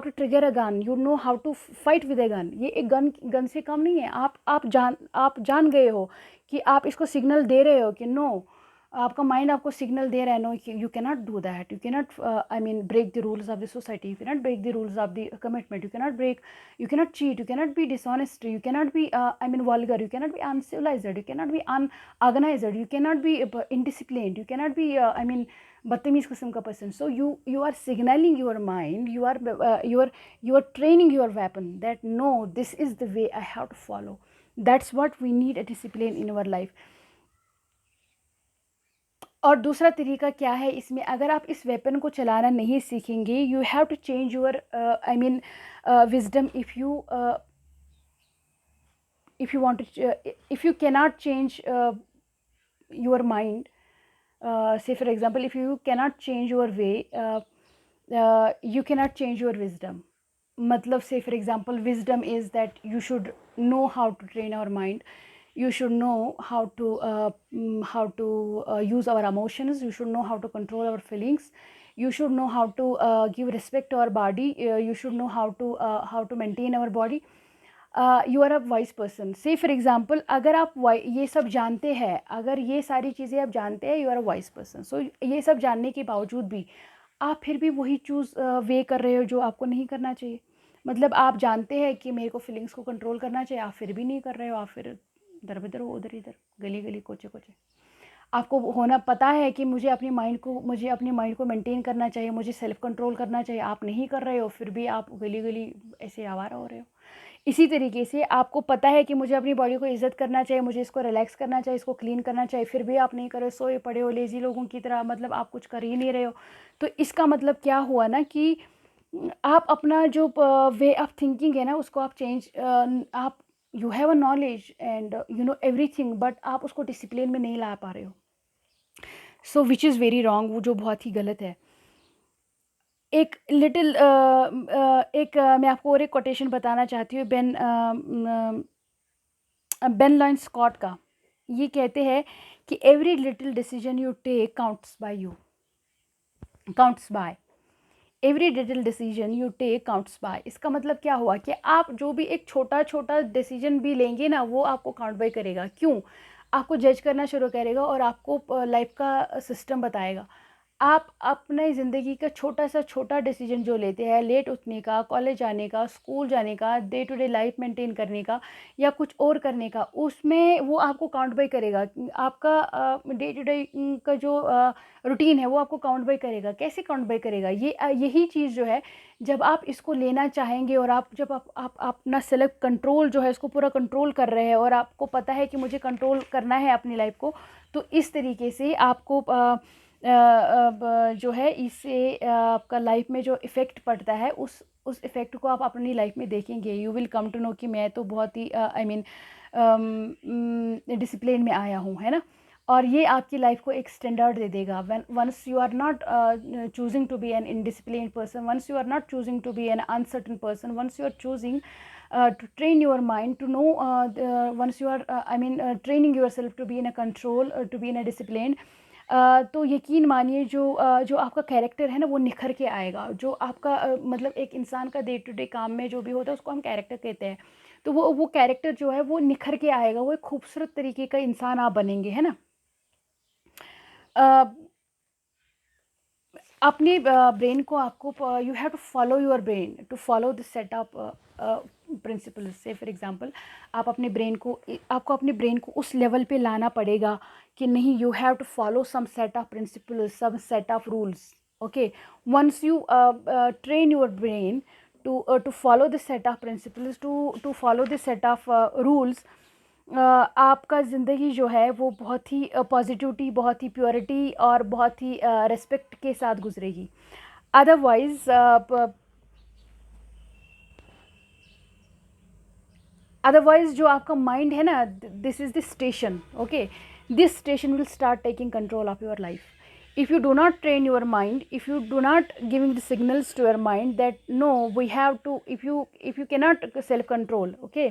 Speaker 1: trigger a gun, you know how to fight with a gun. ये एक गन से कम नहीं है। आप जान गए हो कि आप इसको सिग्नल दे रहे हो कि नो, आपका माइंड आपको सिग्नल दे रहा है no, you can not do that, you can not I mean break the rules of the society, you can not break the rules of the commitment, you can not break, you cannot cheat, you cannot be dishonest, you cannot be I mean vulgar, you cannot be uncivilized, you cannot be unorganized, you cannot be indisciplined, you cannot be I mean बदतमीज किस्म का person. So you are signaling your mind, you are training your weapon that no, this is the way I have to follow. That's what we need, a discipline in our life. और दूसरा तरीका क्या है इसमें, अगर आप इस weapon को चलाना नहीं सीखेंगे, you have to change your I mean wisdom. if you want to if you cannot change your mind, say for example, if you cannot change your way, you cannot change your wisdom. Matlab, say for example, wisdom is that you should know how to train our mind, you should know how to use our emotions, you should know how to control our feelings, you should know how to give respect to our body, you should know how to maintain our body. You are a wise person. Say for example, अगर आप ये सब जानते हैं, अगर ये सारी चीज़ें आप जानते हैं, you are a wise person. So ये सब जानने के बावजूद भी आप फिर भी वही चूज़ वे कर रहे हो जो आपको नहीं करना चाहिए. मतलब आप जानते हैं कि मेरे को फीलिंग्स को कंट्रोल करना चाहिए, आप फिर भी नहीं कर रहे हो, आप फिर इधर उधर उधर इधर गली गली कोचे कोचे. आपको होना पता है कि मुझे अपने माइंड को मेंटेन करना चाहिए, मुझे सेल्फ कंट्रोल करना चाहिए, आप नहीं कर रहे हो, फिर भी आप गली गली ऐसे आवारा हो रहे हो. इसी तरीके से आपको पता है कि मुझे अपनी बॉडी को इज़्ज़त करना चाहिए, मुझे इसको रिलैक्स करना चाहिए, इसको क्लीन करना चाहिए, फिर भी आप नहीं कर रहे, सोए पड़े हो लेज़ी लोगों की तरह, मतलब आप कुछ कर ही नहीं रहे हो. तो इसका मतलब क्या हुआ ना कि आप अपना जो वे ऑफ थिंकिंग है ना, उसको आप चेंज, आप you have a knowledge and you know everything, but आप उसको डिसिप्लिन में नहीं ला पा रहे हो. सो विच इज़ वेरी रॉन्ग, वो जो बहुत ही गलत है. एक लिटिल मैं आपको और एक कोटेशन बताना चाहती हूँ बेन लॉइन स्कॉट का. ये कहते हैं कि every little decision you take counts by every little decision you take counts by. इसका मतलब क्या हुआ कि आप जो भी एक छोटा छोटा डिसीजन भी लेंगे ना, वो आपको काउंट बाय करेगा. क्यों? आपको जज करना शुरू करेगा और आपको लाइफ का सिस्टम बताएगा. आप अपने ज़िंदगी का छोटा डिसीजन जो लेते हैं, लेट उठने का, कॉलेज जाने का, स्कूल जाने का, day to day life maintain करने का या कुछ और करने का, उसमें वो आपको काउंट बाय करेगा. आपका डे टू डे का जो रूटीन है वो आपको काउंट बाय करेगा. कैसे काउंट बाय करेगा? यही चीज़ जो है, जब आप इसको लेना चाहेंगे और जब आप अपना सेल्फ कंट्रोल जो है इसको पूरा कंट्रोल कर रहे हैं और आपको पता है कि मुझे कंट्रोल करना है अपनी लाइफ को, तो इस तरीके से आपको जो है इससे आपका लाइफ में जो इफ़ेक्ट पड़ता है, उस इफ़ेक्ट को आप अपनी लाइफ में देखेंगे. You will come to know कि मैं तो बहुत ही आई मीन डिसिप्लिन में आया हूँ, है ना. और ये आपकी लाइफ को एक स्टैंडर्ड दे देगा. Once you are not choosing to be an indiscipline person, once you are not choosing to be an uncertain person, once you are choosing to train your mind to know once you are I mean training yourself to be in a control, to be in a discipline, तो यकीन मानिए जो आपका character है ना, वो निखर के आएगा. जो आपका मतलब एक इंसान का डे टू डे काम में जो भी होता है उसको हम कैरेक्टर कहते हैं. तो वो कैरेक्टर जो है वो निखर के आएगा, वो एक खूबसूरत तरीके का इंसान आप बनेंगे, है ना. अपने ब्रेन को आपको you have to follow your brain to follow the set of principles. Say for example, आपको अपने ब्रेन को उस लेवल पे लाना पड़ेगा कि नहीं, you have to follow some set of principles, some set of rules. Okay, once you train your brain to follow this set of principles, to follow this set of rules, आपका ज़िंदगी जो है वो बहुत ही पॉजिटिविटी, बहुत ही purity और बहुत ही respect के साथ गुजरेगी. अदरवाइज जो आपका माइंड है ना, this is the station. Okay, this station will start taking control of your life. If you do not train your mind, if you do not giving the signals to your mind that no, we have to, if you cannot self control, okay,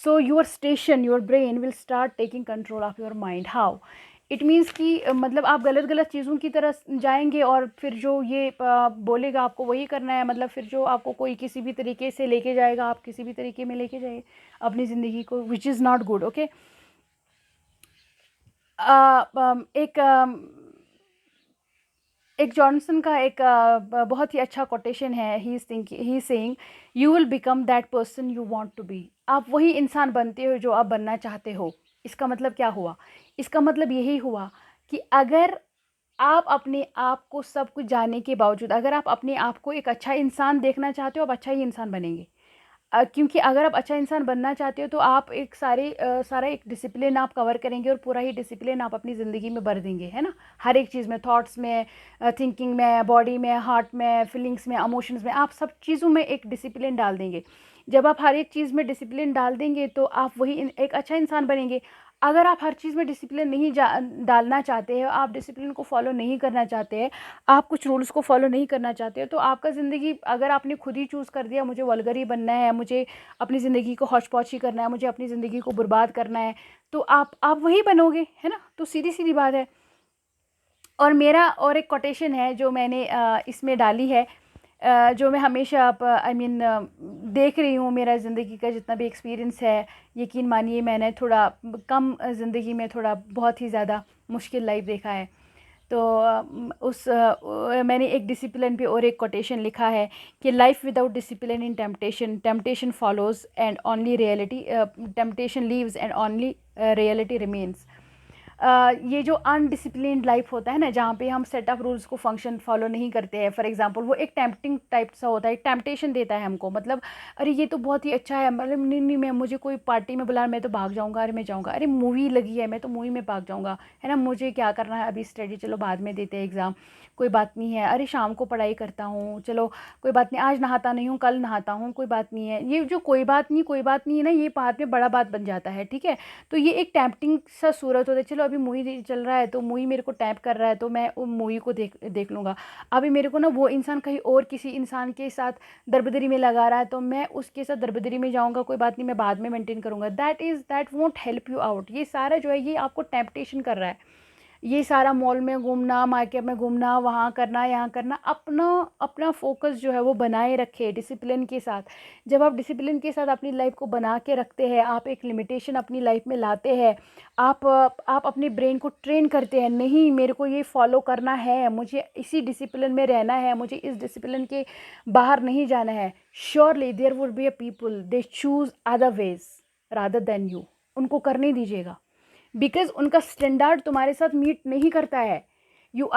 Speaker 1: so your station, your brain will start taking control of your mind. How? It means कि मतलब आप गलत चीज़ों की तरह जाएंगे और फिर जो ये बोलेगा आपको वही करना है. मतलब फिर जो आपको कोई किसी भी तरीके से लेके जाएगा, आप किसी भी तरीके में लेके जाइए अपनी ज़िंदगी को, which is not good. Okay, एक एक जॉनसन का एक बहुत ही अच्छा कोटेशन है। He saying, you will become that person you want to be. आप वही इंसान बनते हो जो आप बनना चाहते हो। इसका मतलब क्या हुआ? इसका मतलब यही हुआ कि अगर आप अपने आप को सब कुछ जानने के बावजूद अगर आप अपने आप को एक अच्छा इंसान देखना चाहते हो, आप अच्छा ही इंसान बनेंगे। क्योंकि अगर आप अच्छा इंसान बनना चाहते हो तो आप एक सारा एक डिसिप्लिन आप कवर करेंगे और पूरा ही डिसिप्लिन आप अपनी ज़िंदगी में भर देंगे, है ना? हर एक चीज़ में, थॉट्स में, थिंकिंग में, बॉडी में, हार्ट में, फीलिंग्स में, इमोशंस में, आप सब चीज़ों में एक डिसिप्लिन डाल देंगे। जब आप हर एक चीज़ में डिसिप्लिन डाल देंगे तो आप वही एक अच्छा इंसान बनेंगे। अगर आप हर चीज़ में डिसिप्लिन नहीं डालना चाहते हैं, आप डिसिप्लिन को फॉलो नहीं करना चाहते हैं, आप कुछ रूल्स को फॉलो नहीं करना चाहते हो, तो आपका ज़िंदगी, अगर आपने खुद ही चूज़ कर दिया मुझे वल्गर ही बनना है, मुझे अपनी ज़िंदगी को हौच-पौच ही करना है, मुझे अपनी ज़िंदगी को बर्बाद करना है, तो आप वही बनोगे, है ना? तो सीधी-सीधी बात है। और मेरा और एक कोटेशन है जो मैंने इसमें डाली है, जो मैं हमेशा आई मीन देख रही हूँ। मेरा ज़िंदगी का जितना भी एक्सपीरियंस है, यकीन मानिए मैंने थोड़ा कम ज़िंदगी में थोड़ा बहुत ही ज़्यादा मुश्किल लाइफ देखा है। तो मैंने एक डिसिप्लिन पे और एक कोटेशन लिखा है कि life without discipline in temptation, temptation follows and only reality, temptation leaves and only reality remains. ये जो अनडिसिप्लिन्ड लाइफ होता है ना, जहाँ पे हम सेट ऑफ रूल्स को फंक्शन फॉलो नहीं करते हैं, फॉर एग्जांपल वो एक टेम्पटिंग टाइप सा होता है, टेम्पटेशन देता है हमको, मतलब अरे ये तो बहुत ही अच्छा है, मतलब नहीं नहीं मैं, मुझे कोई पार्टी में बुला मैं तो भाग जाऊँगा, अरे मैं जाऊँगा, अरे मूवी लगी है मैं तो मूवी में भाग जाऊँगा, है ना? मुझे क्या करना है अभी, स्टडी चलो बाद में देते हैं एग्ज़ाम, कोई बात नहीं है, अरे शाम को पढ़ाई करता हूँ, चलो कोई बात नहीं, आज नहाता नहीं हूँ कल नहाता हूँ, कोई बात नहीं है। ये जो कोई बात नहीं कोई बात नहीं है ना, ये बाद में बड़ा बात बन जाता है, ठीक है? तो ये एक टेम्पटिंग सा सूरत होता है, चलो अभी मूवी चल रहा है तो मूवी मेरे को टैप कर रहा है तो मैं वो मूवी को देख देख लूँगा। अभी मेरे को ना वो इंसान कहीं और किसी इंसान के साथ दरबदरी में लगा रहा है तो मैं उसके साथ दरबदरी में जाऊँगा, कोई बात नहीं मैं बाद में मेंटेन करूँगा। That won't help you out. ये सारा जो है ये आपको टेम्पटेशन कर रहा है। ये सारा मॉल में घूमना, मार्केट में घूमना, वहाँ करना, यहाँ करना, अपना अपना फ़ोकस जो है वो बनाए रखें डिसिप्लिन के साथ। जब आप डिसिप्लिन के साथ अपनी लाइफ़ को बना के रखते हैं, आप एक लिमिटेशन अपनी लाइफ़ में लाते हैं, आप अपने ब्रेन को ट्रेन करते हैं, नहीं मेरे को ये फ़ॉलो करना है, मुझे इसी डिसिप्लिन में रहना है, मुझे इस डिसिप्लिन के बाहर नहीं जाना है। Surely there would be a people they choose other ways rather than you. उनको करने दीजिएगा। बिकॉज उनका स्टैंडर्ड तुम्हारे साथ मीट नहीं करता है। You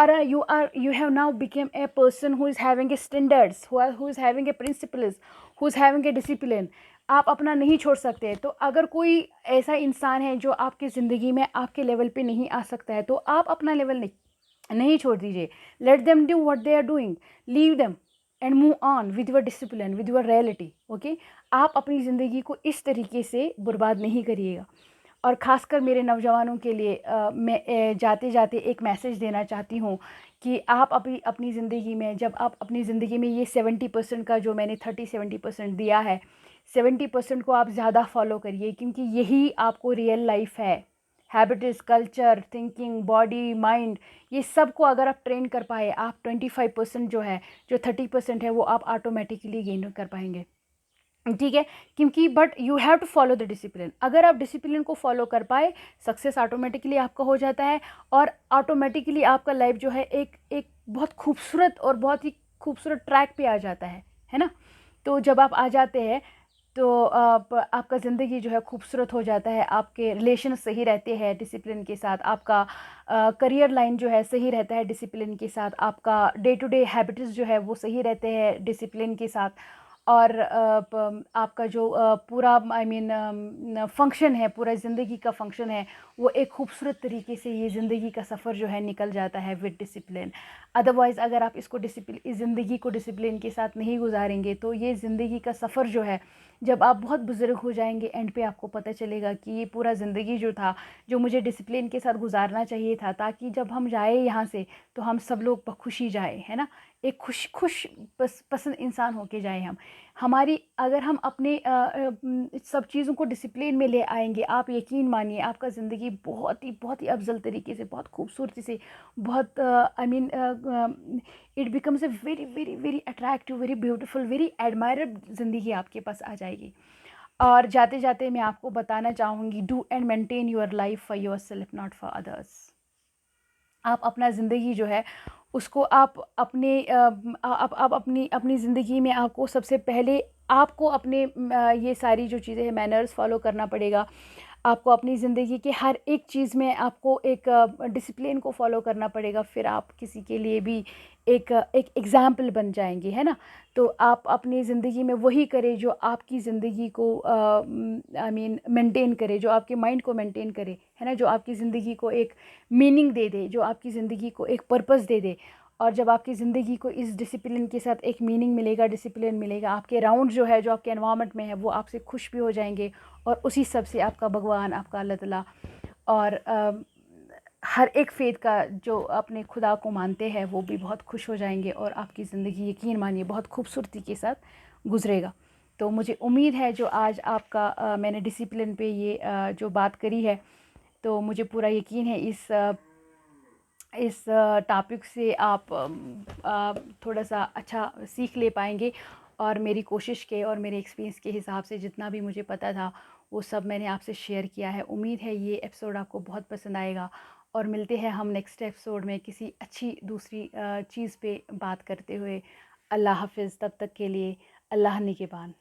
Speaker 1: have now become a person who is having a standards, who is having a principles, who is having a discipline. आप अपना नहीं छोड़ सकते। तो अगर कोई ऐसा इंसान है जो आपकी ज़िंदगी में आपके लेवल पे नहीं आ सकता है तो आप अपना लेवल नहीं छोड़ दीजिए। Let them do what they are doing, leave them and move on with your discipline, with your reality. Okay, आप अपनी ज़िंदगी को इस तरीके से बर्बाद नहीं करिएगा। और ख़ासकर मेरे नौजवानों के लिए मैं जाते जाते एक मैसेज देना चाहती हूँ कि आप अभी अपनी ज़िंदगी में, जब आप अपनी ज़िंदगी में ये 70% का जो मैंने 30-70% दिया है, 70% को आप ज़्यादा फॉलो करिए, क्योंकि यही आपको रियल लाइफ है। Habits, culture, thinking, body, mind, ये सब को अगर आप ट्रेन कर पाए, आप 25% जो है, जो 30% है वो आप ऑटोमेटिकली गेन कर पाएंगे। ठीक है, क्योंकि but you have to follow the discipline. अगर आप डिसिप्लिन को फॉलो कर पाए, सक्सेस ऑटोमेटिकली आपका हो जाता है और ऑटोमेटिकली आपका लाइफ जो है एक एक बहुत खूबसूरत और बहुत ही खूबसूरत ट्रैक पे आ जाता है ना? तो जब आप आ जाते हैं तो आपका ज़िंदगी जो है खूबसूरत हो जाता है, आपके रिलेशन सही रहते हैं डिसिप्लिन के साथ, आपका करियर लाइन जो है सही रहता है डिसिप्लिन के साथ, आपका डे टू डे हैबिट्स जो है वो सही रहते हैं डिसिप्लिन के साथ। और आपका जो पूरा आई मीन फंक्शन है, पूरा ज़िंदगी का फंक्शन है, वो एक खूबसूरत तरीके से ये ज़िंदगी का सफ़र जो है निकल जाता है विद डिसिप्लिन। अदरवाइज़ अगर आप इसको डिसिप्लिन, इस ज़िंदगी को डिसिप्लिन के साथ नहीं गुजारेंगे तो ये ज़िंदगी का सफ़र जो है, जब आप बहुत बुज़ुर्ग हो जाएंगे एंड पे आपको पता चलेगा कि ये पूरा ज़िंदगी जो था, जो मुझे डिसिप्लिन के साथ गुजारना चाहिए था, ताकि जब हम जाए यहाँ से तो हम सब लोग बखुशी जाए, है ना? एक खुश पसंद इंसान होके जाए हम। हमारी अगर हम अपने सब चीज़ों को डिसिप्लिन में ले आएंगे, आप यकीन मानिए आपका ज़िंदगी बहुत ही अफजल तरीके से, बहुत खूबसूरती से, बहुत I mean it becomes a very very very attractive, very beautiful, very admirable ज़िंदगी आपके पास आ जाएगी। और जाते जाते मैं आपको बताना चाहूँगी, do and maintain your life for your self, not for others. आप अपना ज़िंदगी जो है उसको आप अपने आप अपनी अपनी ज़िंदगी में आपको सबसे पहले आपको अपने ये सारी जो चीज़ें हैं मैनर्स फॉलो करना पड़ेगा। आपको अपनी ज़िंदगी के हर एक चीज़ में आपको एक डिसिप्लिन को फॉलो करना पड़ेगा, फिर आप किसी के लिए भी एक एग्ज़ाम्पल बन जाएंगे, है ना। तो आप अपनी ज़िंदगी में वही करें जो आपकी ज़िंदगी को आई मीन मेंटेन करे, जो आपके माइंड को मेंटेन करे, है ना, जो आपकी ज़िंदगी को एक मीनिंग दे दे, जो आपकी ज़िंदगी को एक पर्पस दे दे। और जब आपकी ज़िंदगी को इस डिसिप्लिन के साथ एक मीनिंग मिलेगा, डिसिप्लिन मिलेगा, आपके अराउंड जो है, जो आपके एनवायरनमेंट में है, वो आपसे खुश भी हो जाएंगे। और उसी सब से आपका भगवान, आपका अल्लाह ताला और हर एक फ़ेथ का जो अपने खुदा को मानते हैं वो भी बहुत खुश हो जाएंगे, और आपकी ज़िंदगी यकीन मानिए बहुत खूबसूरती के साथ गुजरेगा। तो मुझे उम्मीद है जो आज आपका मैंने डिसिप्लिन पे ये जो बात करी है, तो मुझे पूरा यकीन है इस टॉपिक से आप थोड़ा सा अच्छा सीख ले पाएंगे। और मेरी कोशिश के और मेरे एक्सपीरियंस के हिसाब से जितना भी मुझे पता था वो सब मैंने आपसे शेयर किया है। उम्मीद है ये एपिसोड आपको बहुत पसंद आएगा, और मिलते हैं हम नेक्स्ट एपिसोड में किसी अच्छी दूसरी चीज़ पे बात करते हुए। अल्लाह हाफ़िज़, तब तक के लिए अल्लाह निगहबान।